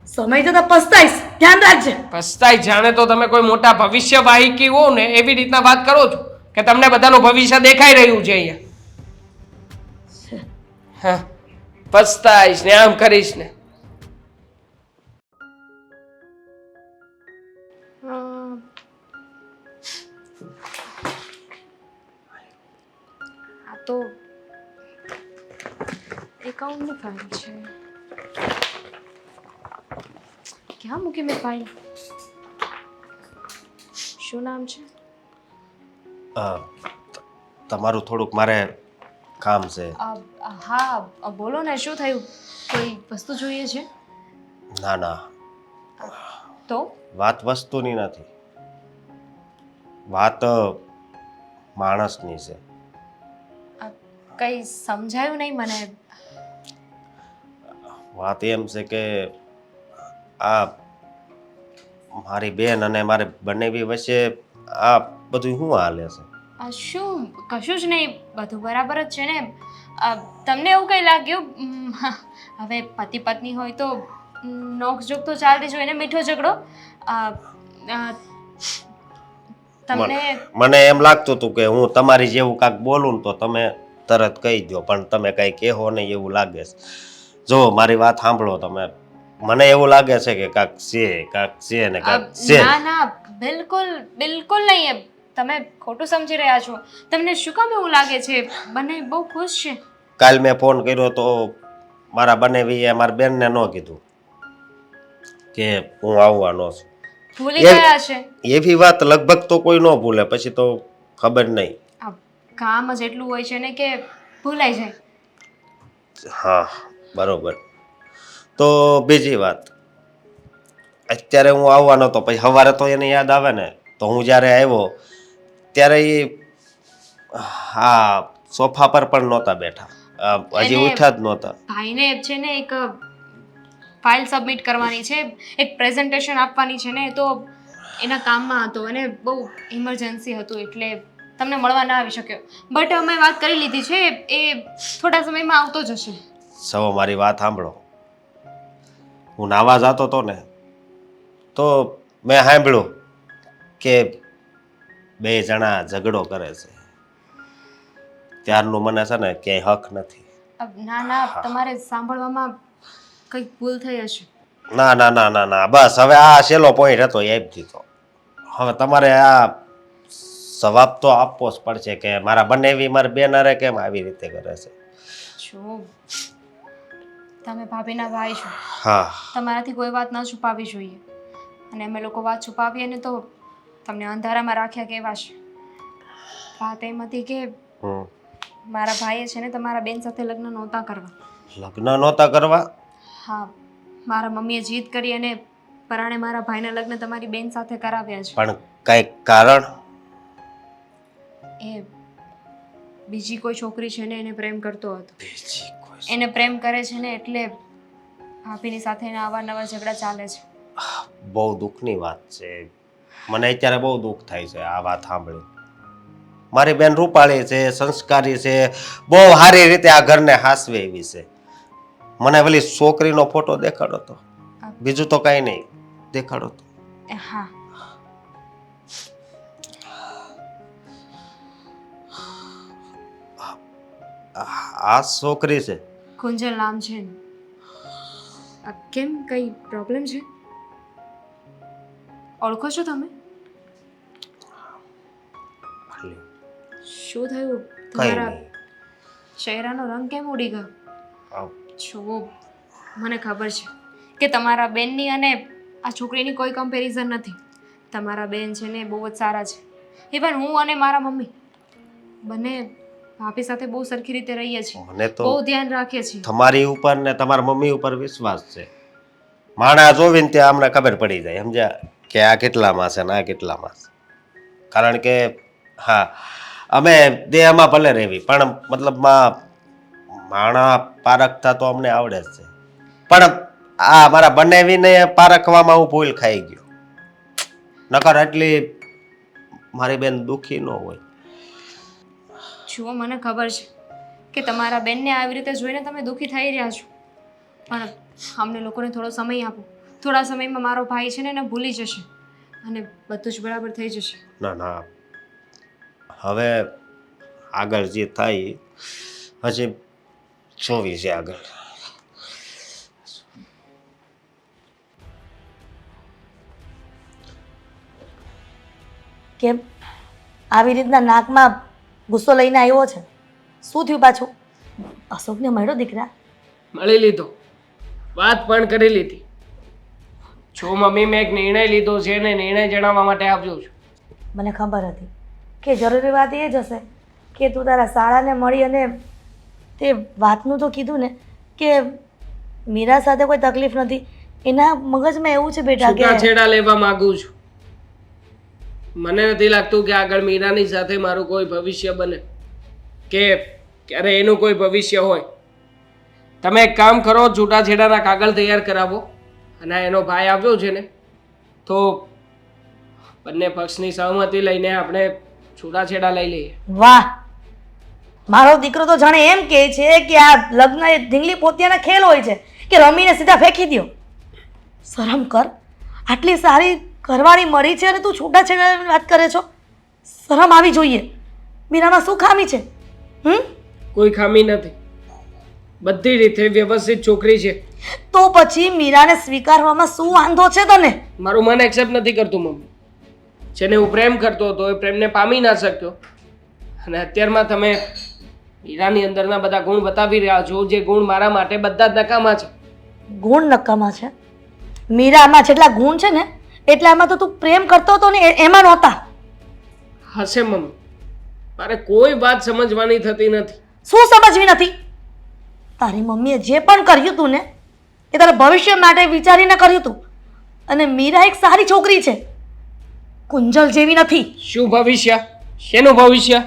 સમય જતા પસ્તાઈશ, ધ્યાન રાખજે. પસ્તાય જાણે તો તમે કોઈ મોટા ભવિષ્ય વાહિકી હો ને એવી રીતના વાત કરો છો કે તમને બધાનું ભવિષ્ય દેખાઈ રહ્યું છે અહીંયા. હા, પસ્તાઈશ ને આમ કરીશ ને. આ તો એકાઉન્ટની ફાઇલ છે. ક્યાં મૂકી મેં ફાઇલ? શું નામ છે? તમારું થોડુંક મારે કામ છે. હા બોલો ને, શું થયું? કોઈ વસ્તુ જોઈએ છે? ના ના, તો વાત વસ્તુની નથી, વાત માણસની છે. કંઈ સમજાયું નહીં મને. વાત એમ છે કે આ મારી બેન અને મારે બંને વચ્ચે આ બધું શું હાલે છે? શું? કશું જ નહીં, બધું બરાબર જ છે ને. તમને એવું કંઈ લાગ્યું? હવે પતિ પત્ની હોય તો નોકઝોક તો ચાલતી જ હોય ને, મીઠો ઝઘડો. તમને મને એમ લાગતું હતું કે હું તમારી જેવું કાંક બોલું ને તો તમે તરત કહી દો, પણ તમે કંઈ કહેવો નહીં એવું લાગે છે. જો મારી વાત સાંભળો તમે. મને એવું લાગે છે કે કાંક છે ને કાંક છે. ના ના, બિલકુલ બિલકુલ નહીં. એમ તમે ખોટું સમજી રહ્યા છો. તમને શું કામ એવું લાગે છે? બંને બહુ ખુશ છે. કાલ મેં ફોન કર્યો તો મારા બનેવીએ મારા બેનને ન કીધું કે હું આવવાનો છું. ભૂલી ગયા છે. એવી વાત લગભગ તો કોઈ ન ભૂલે, પછી તો ખબર નહીં. આ કામ જ એટલું હોય છે ને કે ભૂલાઈ જાય. હા બરોબર. તો બીજી વાત, અત્યારે હું આવવાનો તો પછી સવારે તો એને યાદ આવે ને. તો હું જ્યારે આવ્યો ત્યારે એ હા સોફા પર પણ નહોતા બેઠા, હજી એને- ઉઠ્યા જ નહોતા. ભાઈને છે ને એક ફાઇલ સબમિટ કરવાની છે, એક પ્રેઝન્ટેશન આપવાની છે ને, તો એના કામમાં હતો અને બહુ ઇમરજન્સી હતું એટલે તમને મળવા ના આવી શક્યો. બટ અમે વાત કરી લીધી છે, એ થોડા સમયમાં આવતો જ હશે. સૌ મારી વાત સાંભળો. હું નાવા જતો હતો ને તો મેં સાંભળ્યું કે બે જણા ઝઘડો કરે છે. ત્યારનું મને છે ને ક્યાંય હક નથી. ના ના, તમારે સાંભળવામાં કંઈક ભૂલ થઈ હશે. ના ના ના ના ના, બસ હવે આ છેલ્લો પોઈન્ટ હતો એ આપી દીધો. હવે તમારે આ જવાબ તો આપવો જ પડશે કે મારા બંનેવી મારા બેન હારે કેમ આવી રીતે કરે છે. જો તમે ભાભીના ભાઈ છો, હા, તમારાથી કોઈ વાત ન છુપાવવી જોઈએ. અને અમે લોકો વાત છુપાવીએ ને તો તમને અંધારામાં રાખ્યા કહેવાશે. વાત એમ હતી કે હમ. મારા ભાઈએ છે ને તમારા બેન સાથે લગ્ન નહોતા કરવા. લગ્ન નહોતા કરવા? હા, મારા મમ્મીએ જીદ કરી અને પરાણે મારા ભાઈના લગ્ન તમારી બેન સાથે કરાવ્યા છે. પણ કઈક કારણ? એ બીજી કોઈ છોકરી છે ને એને પ્રેમ કરતો હતો. બીજી કોઈ? એને પ્રેમ કરે છે ને એટલે ભાભીની સાથે એના અવારનવાર ઝઘડા ચાલે છે. બહુ દુઃખની વાત છે. મને અત્યારે બહુ દુઃખ થાય છે આ વાત સાંભળી. મારી બેન રૂપાળી છે, સંસ્કારી છે, બહુ સારી રીતે આ ઘરને હાસવે એવી છે. મને પેલી છોકરીનો ફોટો દેખાડો તો, બીજું તો કઈ નહીં, દેખાડો તો. હા, આ છોકરી છે? કુંજલ નામ છે ને. કેમ, કઈ પ્રોબ્લેમ છે? ઓળખો છો તમે? શું થયું? કઈ તમારા નહીં. ચહેરાનો રંગ કેમ ઉડી ગયો? આવ. જો મને ખબર છે કે તમારા બેનની અને આ છોકરીની કોઈ કમ્પેરિઝન નથી. તમારા બેન છે ને બહુ જ સારા છે. ઇવન હું અને મારા મમ્મી બંને ભાભી સાથે બહુ સરખી રીતે રહીએ છીએ, મને તો બહુ ધ્યાન રાખીએ છીએ. તમારી ઉપર ને તમારા મમ્મી ઉપર વિશ્વાસ છે. માણા જોવીને ત્યાં અમને ખબર પડી જાય, સમજ્યા, કે આ કેટલામાં છે ને આ કેટલામાં છે. કારણ કે હા, અમે દેહમાં ભલે રહેવી પણ મતલબમાં માણા પારખતા તો અમને આવડે જ છે. પણ આ મારા બંનેવીને પારખવામાં હું ભૂલ ખાઈ ગયો. નકર એટલી મારી બેન દુઃખી ન હોય. જુઓ, મને ખબર છે કે તમારા બેનને આવી રીતે જોઈને તમે દુઃખી થઈ રહ્યા છો, પણ અમને લોકોને થોડો સમય આપો. થોડા સમયમાં મારો ભાઈ છે ને એને ભૂલી જશે અને બધું જ બરાબર થઈ જશે. ના ના, હવે આગળ જે થાય હજી જોવી છે આગળ. કેમ આવી રીતના નાકમાં ગુસ્સો લઈને આવ્યો છે? શું થયું પાછું? અશોકને મળ્યો દીકરા? મળી લીધો, વાત પણ કરી લીધી. જો મમ્મી, મેં એક નિર્ણય લીધો છે ને નિર્ણય જણાવવા માટે આવ્યો છું. મને ખબર હતી કે જરૂરી વાત એ જ હશે કે તું તારા શાળાને મળી અને તે વાતનું તો કીધું ને કે મીરા સાથે કોઈ તકલીફ નથી. એના મગજમાં એવું છે બેટા કે છૂટાછેડા લેવા માંગુ છું. મને નથી લાગતું કે આગળ મીરાની સાથે મારું કોઈ ભવિષ્ય બને, કે ક્યારે એનું કોઈ ભવિષ્ય હોય. તમે એક કામ કરો, છૂટાછેડાના કાગળ તૈયાર કરાવો અને એનો ભાઈ આવ્યો છે ને તો બંને પક્ષની સહમતિ લઈને આપણે છૂટાછેડા લઈ લઈએ. વાહ, મારો દીકરો તો જાણે એમ કહે છે કે આ લગ્ન એ ઢીંગલી પોતિયાના ખેલ હોય છે કે રમીને સીધા ફેંકી દ્યો. શરમ કર, આટલી સારી ઘરવાળી મળી છે અને તું છૂટાછેડાની વાત કરે છો? શરમ આવી જોઈએ. મીરામાં શું ખામી છે? કોઈ ખામી નથી, બધી રીતે વ્યવસ્થિત છોકરી છે. તો પછી મીરાને સ્વીકારવામાં શું વાંધો છે તને? મારું મન એક્સેપ્ટ નથી કરતું મમ્મી. જેને હું પ્રેમ કરતો હતો એ પ્રેમને પામી ના શક્યો અને અત્યારમાં તમે મીરાની અંદરના બધા ગુણ બતાવી રહ્યા છો, જે ગુણ મારા માટે બધા જ નકામા છે. ગુણ નકામા છે? મીરામાં જેટલા ગુણ છે ને એટલામાં તો તું પ્રેમ કરતો હતો ને એમાં નહોતા. હશે મમ્મી, મારે કોઈ વાત સમજવાની થતી નથી. શું સમજવી નથી? તારી મમ્મીએ જે પણ કર્યું તું ને એ તારા ભવિષ્ય માટે વિચારીને કર્યું તું. અને મીરા એક સારી છોકરી છે, કુંજલ જેવી નથી. શું ભવિષ્ય? શેનું ભવિષ્ય?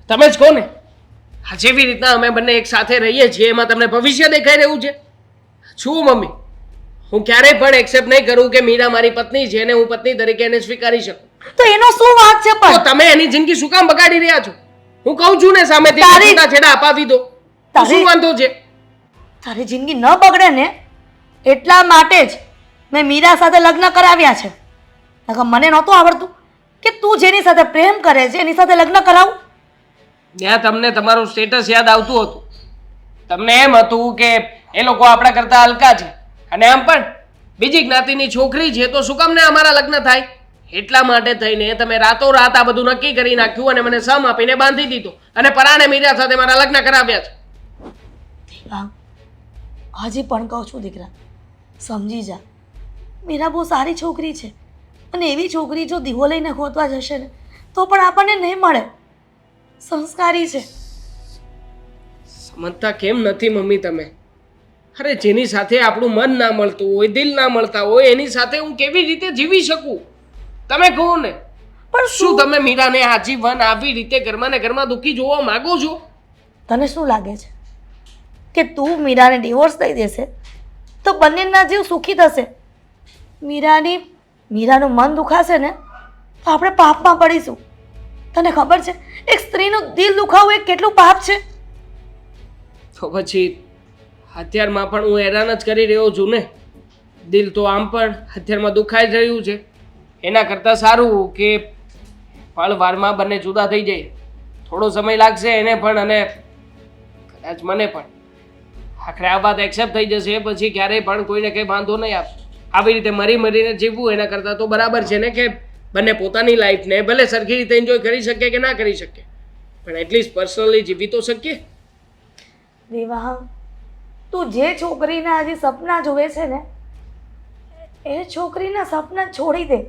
તમે જ કહો ને. આ જેવી રીતના અમે બંને એક સાથે રહીએ છીએ એમાં તમને ભવિષ્ય દેખાઈ રહ્યું છે? શું મમ્મી, હું ક્યારેય પણ એક્સેપ્ટ નહીં કરું કે મીરા મારી પત્ની છે અને હું પત્ની તરીકે એને સ્વીકારી શકું. તો એનો શું વાંક છે તો પણ તમે એની જિંદગી શું કામ બગાડી રહ્યા છો? હું કહું છું ને સામેથી તારી- છૂટાછેડા અપાવી દો. તો તારી- શું વાંધો છે? તારી જિંદગી ન બગડે ને એટલા માટે જ મેં મીરા સાથે લગ્ન કરાવ્યા છે. નકર મને નહોતું આવડતું કે તું જેની સાથે પ્રેમ કરે છે એની સાથે લગ્ન કરાવું. ત્યાં તમને તમારું સ્ટેટસ યાદ આવતું હતું. તમને એમ હતું કે એ લોકો આપણા કરતા હલકા છે અને આમ પણ બીજી જ્ઞાતિની છોકરી છે તો શું કામ ને અમારા લગ્ન થાય? એટલા માટે થઈને તમે રાતોરાત આ બધું નક્કી કરી નાખ્યું અને મને સમ આપીને બાંધી દીધો અને પરાણે મીરા સાથે મારા લગ્ન કરાવ્યા છે. દેવાંગ, હજી પણ કહું છું દીકરા, સમજી જા. મીરા બહુ સારી છોકરી છે અને એવી છોકરી જો દીવો લઈને ગોતવા જશે ને તો પણ આપણને નહીં મળે. સંસ્કારી છે. સમજતા કેમ નથી મમ્મી તમે? અરે જેની સાથે આપણું મન ના મળતું હોય, દિલ ના મળતા હોય એની સાથે હું કેવી રીતે જીવી શકું? તમે કહો ને. પણ શું તમે મીરાને આજીવન આવી રીતે ઘરમાં ને ઘરમાં દુઃખી જોવા માંગો છો? તને શું લાગે છે કે તું મીરાને ડિવોર્સ દઈ દેશે તો બંનેના જીવ સુખી થશે? મીરાનું મન દુખાશે ને તો આપણે પાપમાં પડીશું. તને ખબર છે એક સ્ત્રીનું દિલ દુખાવવું એ કેટલું પાપ છે? તો પછી અત્યારમાં પણ હું હેરાન જ કરી રહ્યો છું ને. દિલ તો આમ પણ અત્યારમાં દુખાઈ જ રહ્યું છે. એના કરતાં સારું કે પળવારમાં બંને જુદા થઈ જાય. થોડો સમય લાગશે એને પણ અને કદાચ મને પણ. આખરે આ વાત એક્સેપ્ટ થઈ જશે પછી ક્યારેય પણ કોઈને કંઈ વાંધો નહીં આવે. આવી રીતે મરી મરીને જીવવું એના કરતાં તો બરાબર છે ને કે બંને પોતાની લાઈફને ભલે સરખી રીતે એન્જોય કરી શકે કે ના કરી શકે પણ એટલીસ્ટ પર્સનલી જીવી તો શકીએ. દેવાંગ, તું જે છોકરીના હજી સપના જોવે છે ને એ છોકરીના સપના છોડી દે.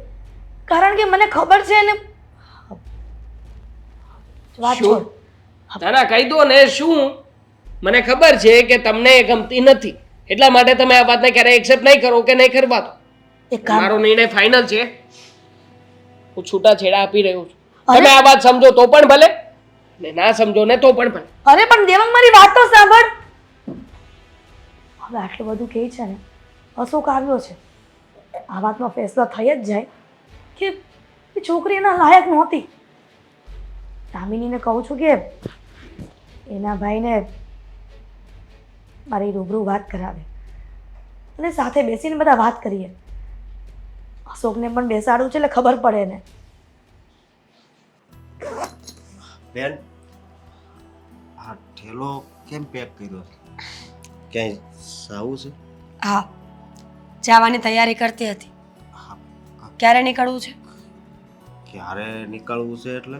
કારણ કે મને ખબર છે ને વાત શું? છોડ. ના ના કહી દો ને. શું? મને ખબર છે કે તમને એ ગમતી નથી એટલા માટે તમે આ વાતને ક્યારેય એક્સેપ્ટ નહીં કરો કે નહીં કરવા દો. એક કામ મારો નિર્ણય ફાઇનલ છે. હું છૂટાછેડા આપી રહ્યો છું. અરે! તમે આ વાત સમજો તો પણ ભલે ને ના સમજો ને તો પણ ભલે. અરે પણ દેવાંગ, મારી વાત તો સાંભળ. હવે આટલું બધું કહે છે ને, અશોક આવ્યો છે, આ વાતનો ફેસલો થઈ જ જાય કે એ છોકરી એના લાયક નહોતી. દામિનીને કહું છું કે એના ભાઈને મારી રૂબરૂ વાત કરાવે અને સાથે બેસીને બધા વાત કરીએ. અશોકને પણ બેસાડવું છે એટલે ખબર પડે ને. બેન, આ ઠેલો કેમ પેક કર્યો? ક્યાંય જાવું છે? હા, જવાની તૈયારી કરતી હતી. હા, ક્યારે નીકળવું છે? ક્યારે નીકળવું છે એટલે?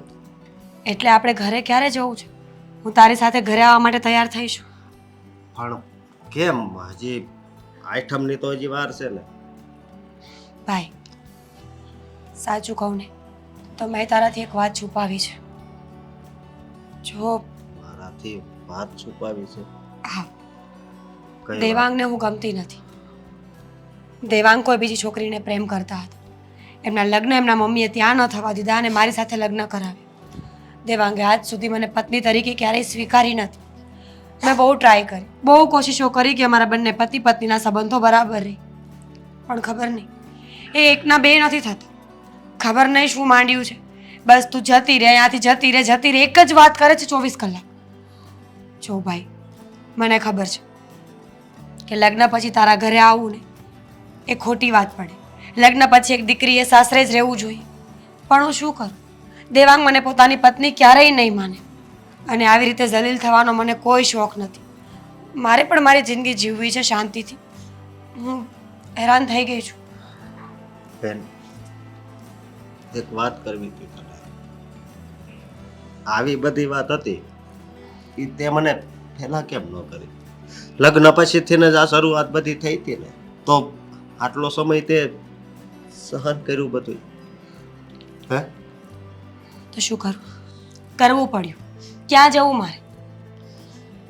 એટલે આપણે ઘરે ક્યારે જવું છે? હું તારી સાથે ઘરે આવવા માટે તૈયાર થઈશું. પણ કેમ? હજી આઈટમની તો હજી વાર છે ને. ભાઈ, સાચું કહું ને તો મેં તારાથી એક વાત છુપાવી છે. જો મારાથી વાત છુપાવી છે? હા, કઈ વાત? દેવાંગને હું ગમતી નથી. દેવાંગ કોઈ બીજી છોકરીને પ્રેમ કરતા હતા. એમના લગ્ન એમના મમ્મીએ ત્યાં ન થવા દીધા અને મારી સાથે લગ્ન કરાવ્યા. દેવાંગે આજ સુધી મને પત્ની તરીકે ક્યારેય સ્વીકારી નથી. મેં બહુ ટ્રાય કરી, બહુ કોશિશો કરી કે અમારા બંને પતિ પત્નીના સંબંધો બરાબર રહે, પણ ખબર નહીં એ એકના બે નથી થતા. ખબર નહીં શું માંડ્યું છે. બસ તું જતી રહે, અહીંયાથી જતી રહે, જતી રહે, એક જ વાત કરે છે 24 કલાક. જો ભાઈ, મને ખબર છે કે લગ્ન પછી તારા ઘરે આવવું ને એ ખોટી વાત પડે. લગ્ન પછી એક દીકરીએ સાસરે જ રહેવું જોઈએ, પણ હું શું કરું? દેવાંગ મને પોતાની પત્ની ક્યારેય નહીં માને અને આવી રીતે જલીલ થવાનો મને કોઈ શોખ નથી. મારે પણ મારી જિંદગી જીવવી છે શાંતિથી. હું હેરાન થઈ ગઈ છું. બેન, એક વાત કરવી હતી તને. આવી બધી વાત હતી ઈ તે મને પહેલા કેમ ન કરી? લગ્ન પછીથી જ આ શરૂઆત બધી થઈ હતી ને, તો આટલો સમય તે સહન કર્યું બધું. હે? તો શું કરું? કરવું પડ્યું. ક્યાં જવું મારે?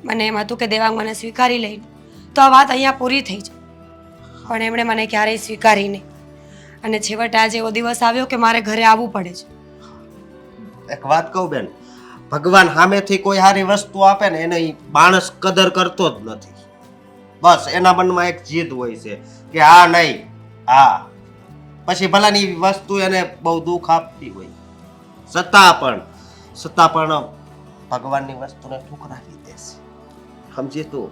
મને એમ હતું કે દેવાંગ મને સ્વીકારી લઈને તો આ વાત અહીંયા પૂરી થઈ જાય, પણ એમણે મને ક્યારેય સ્વીકારી નહીં અને છેવટે આજે એવો દિવસ આવ્યો કે મારે ઘરે આવવું પડે છે. એક વાત કહું બેન, ભગવાન સામેથી કોઈ સારી વસ્તુ આપે ને એને ઈ માણસ કદર કરતો જ નથી. બસ એના મનમાં એક જીદ હોય છે કે આ નહીં, હા. પછી ભલાની વસ્તુ એને બહુ દુઃખ આપતી હોય, છતાં પણ ભગવાનની વસ્તુને ઠુકરાવી દેશે. સમજી તું?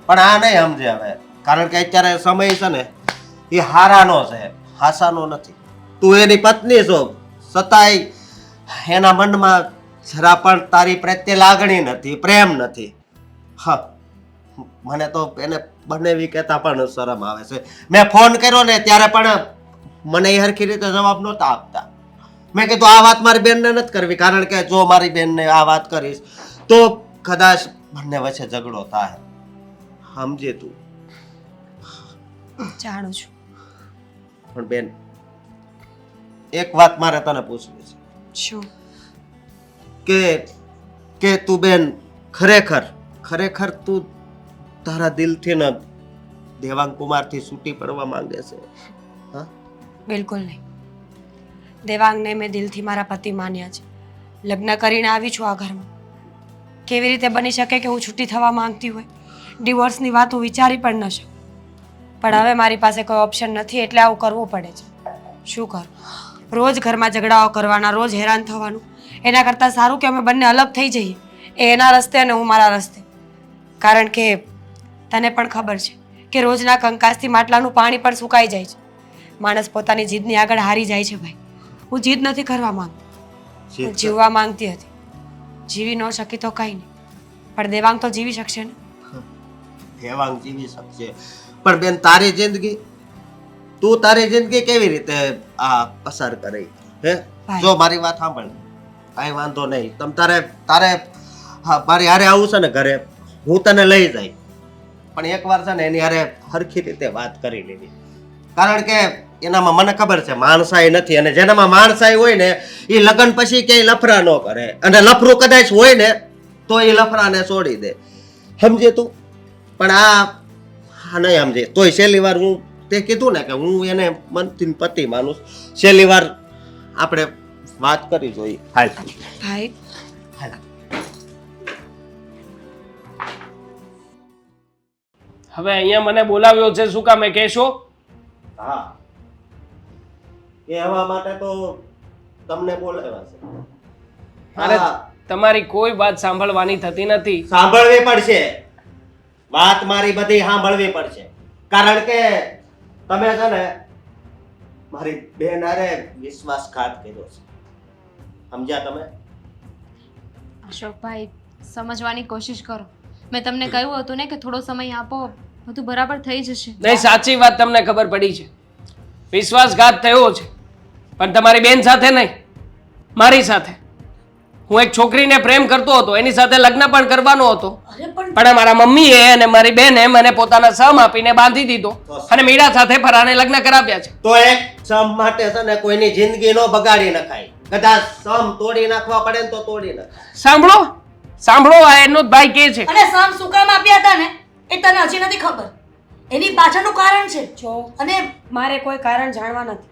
પણ આ નહીં સમજે હવે, કારણ કે અત્યારે સમય છે ને એ હારાનો છે, હાસાનો નથી. તું એની પત્ની છો, છતાંય એના મનમાં જરા પણ તારી પ્રત્યે લાગણી નથી, પ્રેમ નથી. હા, મને તો એને બનેવી કહેતા પણ શરમ આવે છે. મેં ફોન કર્યો ને ત્યારે પણ મને એ હરખી રીતે જવાબ નહોતા આપતા. મેં કીધું આ વાત મારી બેનને નથી કરવી, કારણ કે જો મારી બેનને આ વાત કરીશ તો કદાચ બંને વચ્ચે ઝઘડો થાય. સમજે તું? જાણું છું. પણ બેન, એક વાત મારે તને પૂછવી છે શું? કે તું બેન ખરેખર તું તારા દિલથી ને દેવાંગ કુમારથી છૂટી પડવા માંગે છે? હા? બિલકુલ નહીં. દેવાંગને મેં દિલથી મારા પતિ માન્યા છે. લગ્ન કરીને આવી છું આ ઘરમાં. કેવી રીતે બની શકે કે હું છૂટી થવા માંગતી હોય? ડિવોર્સની વાત હું વિચારી પણ ન શકું. પણ હવે મારી પાસે કોઈ ઓપ્શન નથી, એટલે આવું કરવું પડે છે. શું કરું? રોજ ઘરમાં ઝઘડાઓ કરવાના, રોજ હેરાન થવાનું. એના કરતાં સારું કે અમે બંને અલગ થઈ જઈએ, એ એના રસ્તે અને હું મારા રસ્તે. કારણ કે તને પણ ખબર છે કે રોજના કંકાસથી માટલાનું પાણી પણ સુકાઈ જાય છે. માણસ પોતાની જીદની આગળ હારી જાય છે ભાઈ. હું જીદ નથી કરવા માંગતી, હું જીવવા માંગતી હતી. જીવી ન શકી તો કંઈ નહીં, પણ દેવાંગ તો જીવી શકશે ને. દેવાંગ જીવી શકશે, પણ બેન તારી જિંદગી, તું તારી જિંદગી કેવી રીતે આ પસાર કરી? હે, જો મારી વાત સાંભળ, કાંઈ વાંધો નહીં. તારે મારી હારે આવું છે ને ઘરે, હું તને લઈ જાય. પણ એકવાર છે ને એની હારે હરખી રીતે વાત કરી લેવી, કારણ કે એનામાં મને ખબર છે માણસાઈ નથી, અને જેનામાં માણસાઈ હોય ને એ લગ્ન પછી ક્યાંય લફરા ન કરે, અને લફરું કદાચ હોય ને તો એ લફરાને છોડી દે. સમજે તું? પણ આ નહીં સમજે. તોય છેલ્લી વાર હું તે કીધું ને કે હું એને મનથી પતિ માનું, છેલ્લી વાર આપણે વાત કરી જોઈએ. હાલ ભાઈ, હવે અહીંયા મને બોલાવ્યો છે શું કામે કહેશો? હા, કહેવા માટે તો તમને બોલાવ્યા છે. અરે હા, તમારી કોઈ વાત સાંભળવાની થતી નથી. સાંભળવી પડશે. વાત મારી બધી સાંભળવી પડશે, કારણ કે તમે છે ને મારી બેન હારે વિશ્વાસઘાત કર્યો છે. સમજ્યા તમે? અશોકભાઈ, સમજવાની કોશિશ કરો. મેં તમને કહ્યું હતું ને કે થોડો સમય આપો, બધું બરાબર થઈ જશે. નહીં, સાચી વાત તમને ખબર પડી છે. વિશ્વાસઘાત થયો છે, પણ તમારી બેન સાથે નહીં, મારી સાથે. હું એક છોકરીને પ્રેમ કરતો હતો, એની સાથે લગ્ન પણ કરવાનો હતો, પણ મારા મમ્મીએ અને મારી બેને મને પોતાના સમ આપીને બાંધી દીધો અને મીરા સાથે ફરાને લગ્ન કરાવ્યા છે. તો એક સમ માટે છે ને કોઈની જિંદગી નો બગાડી નખાય. કદાચ સમ તોડી નાખવા પડે ને તો તોડી નખાય. સાંભળો, આ એનો જ ભાઈ કે છે. અને સમ શું કામ આપ્યા હતા ને એ તને હજી નથી ખબર. એની પાછળનું કારણ છે. જો અને મારે કોઈ કારણ જાણવા નથી.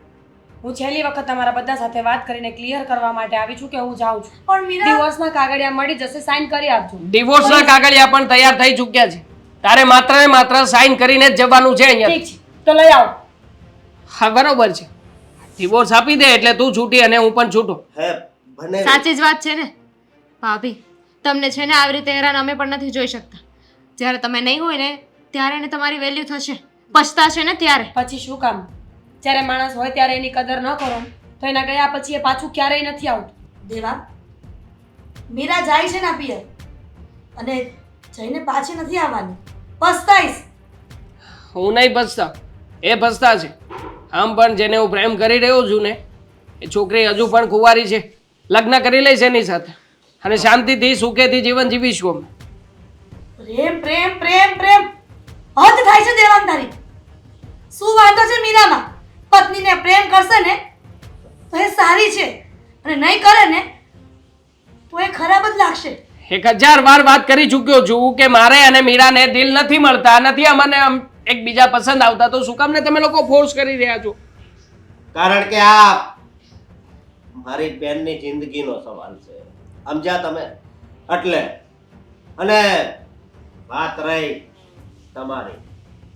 હું છેલ્લી વખત તમારા બધા સાથે વાત કરીને ક્લિયર કરવા માટે આવી છું કે હું જાઉં છું. પણ મીરા, ડિવોર્સના કાગળિયા મળી જશે, સાઈન કરી આપજો. ડિવોર્સના કાગળિયા પણ તૈયાર થઈ ચૂક્યા છે. તારે માત્ર ને માત્ર સાઈન કરીને જ જવાનું છે અહીંયા. ઠીક છે, તો લઈ આવો. હા, બરોબર છે. ડિવોર્સ આપી દે એટલે તું છૂટી અને હું પણ છૂટું. હે બને સાચી જ વાત છે ને ભાભી. તમને છે ને આવી રીતે હેરાન અમે પણ નથી જોઈ શકતા. જ્યારે તમે નહીં હોય ને ત્યારે એને તમારી વેલ્યુ થશે, પછતાશે ને ત્યારે. પછી શું કામ? જ્યારે માણસ હોય ત્યારે એની કદર ન કરો ને, તો એના ગયા પછી એ પાછું ક્યારેય નથી આવતું. દેવા, મીરા જાય છે ના પિયર, અને જઈને પાછી નથી આવવાની. પસ્તાઈશ. હું નહીં પછતા, એ પછતા છે. આમ પણ જેને હું પ્રેમ કરી રહ્યો છું ને એ છોકરી હજુ પણ કુંવારી છે. લગ્ન કરી લઈશ એની સાથે અને શાંતિથી સુખેથી જીવન જીવીશું અમે. પ્રેમ પ્રેમ પ્રેમ પ્રેમ હદ થાય છે દેવાંગ તારી. શું વાંધો છે મીરામાં? પત્નીને પ્રેમ કરશે ને તો એ સારી છે, અને નહીં કરે ને તો એ ખરાબ જ લાગશે. 1000 વાર વાત કરી ચૂક્યો છું કે મારે અને મીરાને દિલ નથી મળતા, નથી અમને એકબીજા પસંદ આવતા, તો શું કામ ને તમે લોકો ફોર્સ કરી રહ્યા છો? કારણ કે આ મારી બેનની જિંદગીનો સવાલ છે. સમજ્યા તમે? એટલે અને વાત રહી તમારી,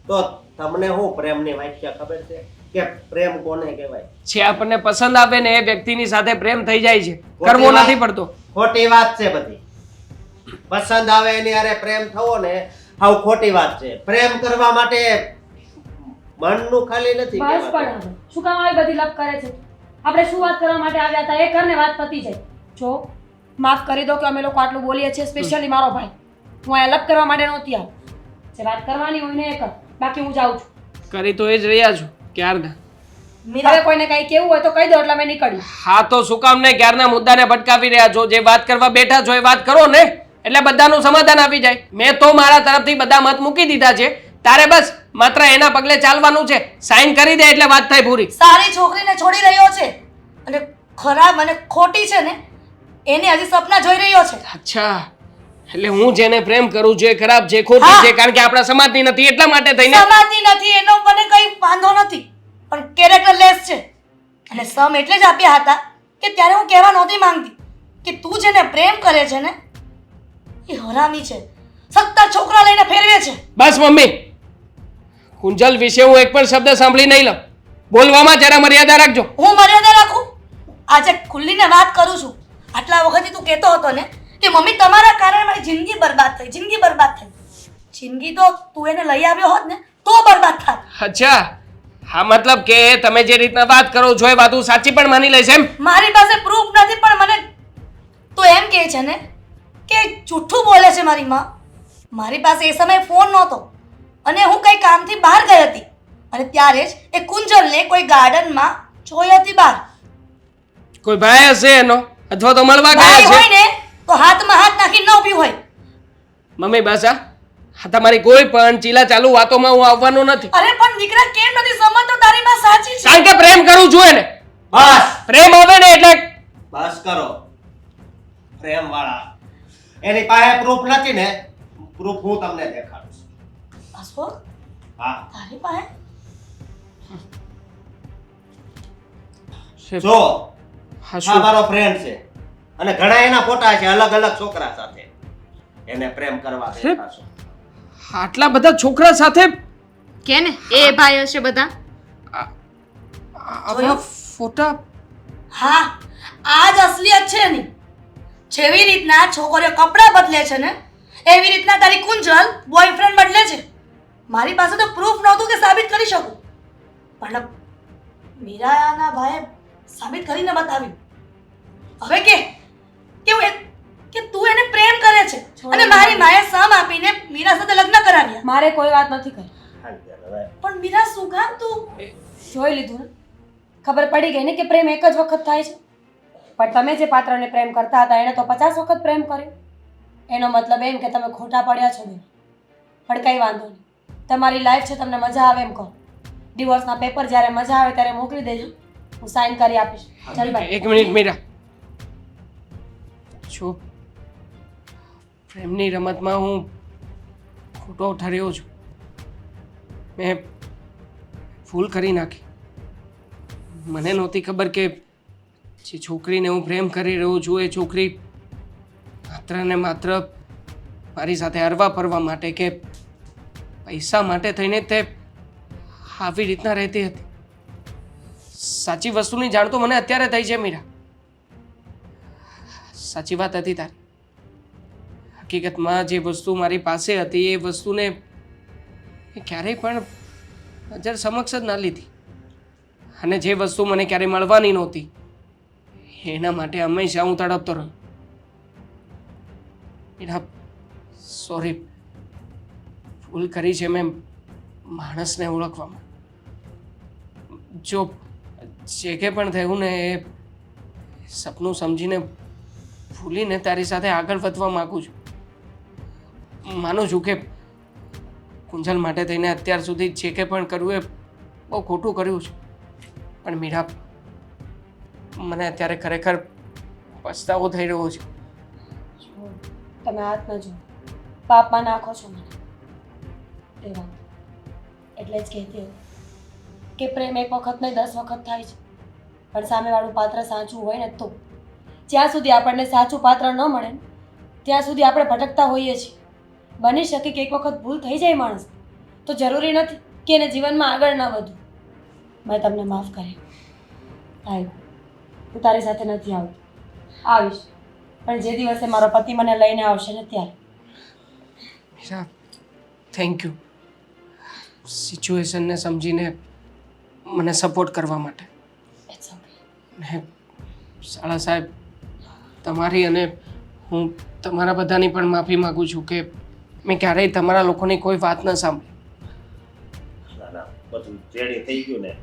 તો તમને હું પ્રેમની વ્યાખ્યા ખબર છે કે પ્રેમ કોને કહેવાય? જે આપણને પસંદ આવે ને એ વ્યક્તિની સાથે પ્રેમ થઈ જાય છે, કરવો નથી પડતો. ખોટી વાત છે બધી. પસંદ આવે એની હારે પ્રેમ થવો ને હાવ ખોટી વાત છે. પ્રેમ કરવા માટે મનનું ખાલી નથી બસ કહેવાતું. પણ હવે શું કામ આવી બધી લપ કરે છે? આપણે શું વાત કરવા માટે આવ્યા હતા એ કરને વાત પતી જાય. જો માફ કરી દો કે અમે લોકો આટલું બોલીએ છીએ, સ્પેશિયલી મારો ભાઈ. હું આ લપ કરવા માટે નહોતી આવી. જે વાત કરવાની હોય ને એ કર, બાકી હું જાઉં છું. કરી તો એ જ રહ્યા છો ક્યારના. હવે કોઈને કંઈ કેવું હોય તો કહી દો એટલે અમે નીકળીએ. હા તો શું કામ ને ક્યારના મુદ્દાને ભટકાવી રહ્યા છો? જે વાત કરવા બેઠા છો એ વાત કરો ને, એટલે બધાનું સમાધાન આવી જાય. મેં તો મારા તરફથી બધા મત મૂકી દીધા છે. તારે બસ માત્ર એના પગલે ચાલવાનું છે. સાઈન કરી દે એટલે વાત થાય પૂરી. સારી છોકરીને છોડી રહ્યો છે અને ખરાબ અને ખોટી છે ને એની હજી સપના જોઈ રહ્યો છે. અચ્છા, એટલે હું જેને પ્રેમ કરું છું એ ખરાબ છે, ખોટી હા. છે, કારણ કે આપણા સમાજની નથી એટલા માટે થઈને. સમાજની નથી એનો મને કઈ વાંધો નથી, પણ કેરેક્ટરલેસ છે. અને સમ એટલે જ આપ્યા હતા કે ત્યારે હું કહેવા નહોતી માંગતી કે તું જેને પ્રેમ કરે છે ને એ હરામી છે, 17 છોકરા લઈને ફેરવે છે. બસ મમ્મી, કુંજલ વિશે હું એક પણ શબ્દ સાંભળી નહીં લઉં. બોલવામાં જરા મર્યાદા રાખજો. હું મર્યાદા રાખું? આજે ખુલ્લીને વાત કરું છું. આટલા વખતથી તું કહેતો હતો ને કે મમ્મી તમારા કારણે મારી જિંદગી બરબાદ થઈ, જિંદગી બરબાદ થઈ. જિંદગી તો તું એને લઈ આવ્યો હોત ને તો બરબાદ થાત. અચ્છા, હા મતલબ કે તમે જે રીતના વાત કરો છો એ વાત હું સાચી પણ માની લઈશ એમ? મારી પાસે પ્રૂફ નથી પણ મને તું એમ કહે છે ને કે જૂઠું બોલે છે મારી માં. મારી પાસે એ સમયે ફોન નહોતો અને હું કંઈ કામથી બહાર ગઈ હતી અને ત્યારે જ એ કુંજલને કોઈ ગાર્ડનમાં જોઈ હતી બહાર. કોઈ ભાઈ હશે એનો, અથવા તો મળવા ભાઈ ગયા હોય છે. ને તો હાથમાં હાથ નાખી ન ઊભી હોય. મમ્મી બસ હા તમારી કોઈ પણ ચીલા ચાલુ વાતોમાં હું આવવાનો નથી. અરે પણ દીકરા કેમ નથી સમજતો તારી માં સાચી છે. કારણ કે પ્રેમ કરું છું એને. બસ પ્રેમ આવે ને એટલે બસ કરો. પ્રેમ વાળા એની પાસે પ્રૂફ નથી ને, પ્રૂફ હું તમને દેખાડું છું. અશ્વક હા તારી પાસે જો હા આ શું? મારો ફ્રેન્ડ છે અને ઘણા એના ફોટા છે અલગ અલગ છોકરા સાથે. એને પ્રેમ કરવા બેઠા છો. આટલા બધા છોકરા સાથે કે ને એ ભાઈ હશે બધા. આવા ફોટા? હા આ જ અસલિયત છે એની. જેવી રીતના છોકરીઓ કપડાં બદલે છે ને એવી રીતના તારી કુંજલ બોયફ્રેન્ડ બદલે છે. મારી પાસે તો પ્રૂફ નહોતું કે સાબિત કરી શકું, પણ મીરાના ભાઈએ સાબિત કરીને બતાવ્યું. હવે કે તું એને પ્રેમ કરે છે અને મારી માએ સમ આપીને મીરા સાથે લગ્ન કરાવ્યા. મારે કોઈ વાત નથી કરી. પણ મીરા શું કામ તું જોઈ લીધું ને, ખબર પડી ગઈ ને કે પ્રેમ એક જ વખત થાય છે. પણ તમે જે પાત્રને પ્રેમ કરતા હતા એણે તો 50 વખત પ્રેમ કર્યો. એનો મતલબ એમ કે તમે ખોટા પડ્યા છો બેન. પણ કંઈ વાંધો નહીં, તમારી લાઈફ છે, તમને મજા આવે એમ કરો. ડિવોર્સના પેપર જ્યારે મજા આવે ત્યારે મોકલી દેજો, હું સાઈન કરી આપીશ. ચાલ ભાઈ. એક મિનિટ મીરા, જો પ્રેમની રમતમાં હું ખોટો ઠર્યો છું. મેં ભૂલ કરી નાખી. મને નહોતી ખબર કે જે છોકરીને હું પ્રેમ કરી રહ્યો છું એ છોકરી માત્ર ને માત્ર મારી સાથે હરવા ફરવા માટે કે પૈસા માટે થઈને તે આવી રીતના રહેતી હતી. સાચી વસ્તુની જાણ તો મને અત્યારે થઈ છે મીરા. સાચી વાત હતી તારી. હકીકતમાં જે વસ્તુ મારી પાસે હતી એ વસ્તુને મેં ક્યારેય પણ નજર સમક્ષ જ ના લીધી. અને જે વસ્તુ મને ક્યારેય મળવાની નહોતી એના માટે હંમેશા હું તડપતો રહ્યો. મીરા સોરી, ભૂલ કરી છે મેં માણસને ઓળખવામાં. જો જે કંઈ પણ થયું ને એ સપનું સમજીને ભૂલીને તારી સાથે આગળ વધવા માંગુ છું. માનું છું કે કુંજલ માટે થઈને અત્યાર સુધી જે કંઈ પણ કર્યું એ બહુ ખોટું કર્યું છે. પણ મીરા, મને અત્યારે ખરેખર પછતાવો થઈ રહ્યો છે. જો, તમે હાથ ન જો, પાપમાં નાખો છો મને. એ વાત એટલે જ કહેતી હતી કે પ્રેમ એક વખત નહીં 10 વખત થાય છે. પણ સામેવાળું પાત્ર સાચું હોય ને તો જ્યાં સુધી આપણને સાચું પાત્ર ન મળે ને, ત્યાં સુધી આપણે ભટકતા હોઈએ છીએ. બની શકે કે એક વખત ભૂલ થઈ જાય માણસ, તો જરૂરી નથી કે એને જીવનમાં આગળ ન વધવું. મેં તમને માફ કરી. આવ્યું, હું તારી સાથે નથી આવતી. આવીશ, પણ જે દિવસે મારો પતિ મને લઈને આવશે ને ત્યારે. મીરા, થેન્ક યુ સિચ્યુએશનને સમજીને મને સપોર્ટ કરવા માટે. It's okay. ને શાળા સાહેબ, તમારી અને હું તમારા બધાની પણ માફી માગું છું કે મેં ક્યારેય તમારા લોકોની કોઈ વાત ન સાંભળી. ના ના, બધું રેડી થઈ ગયું ને.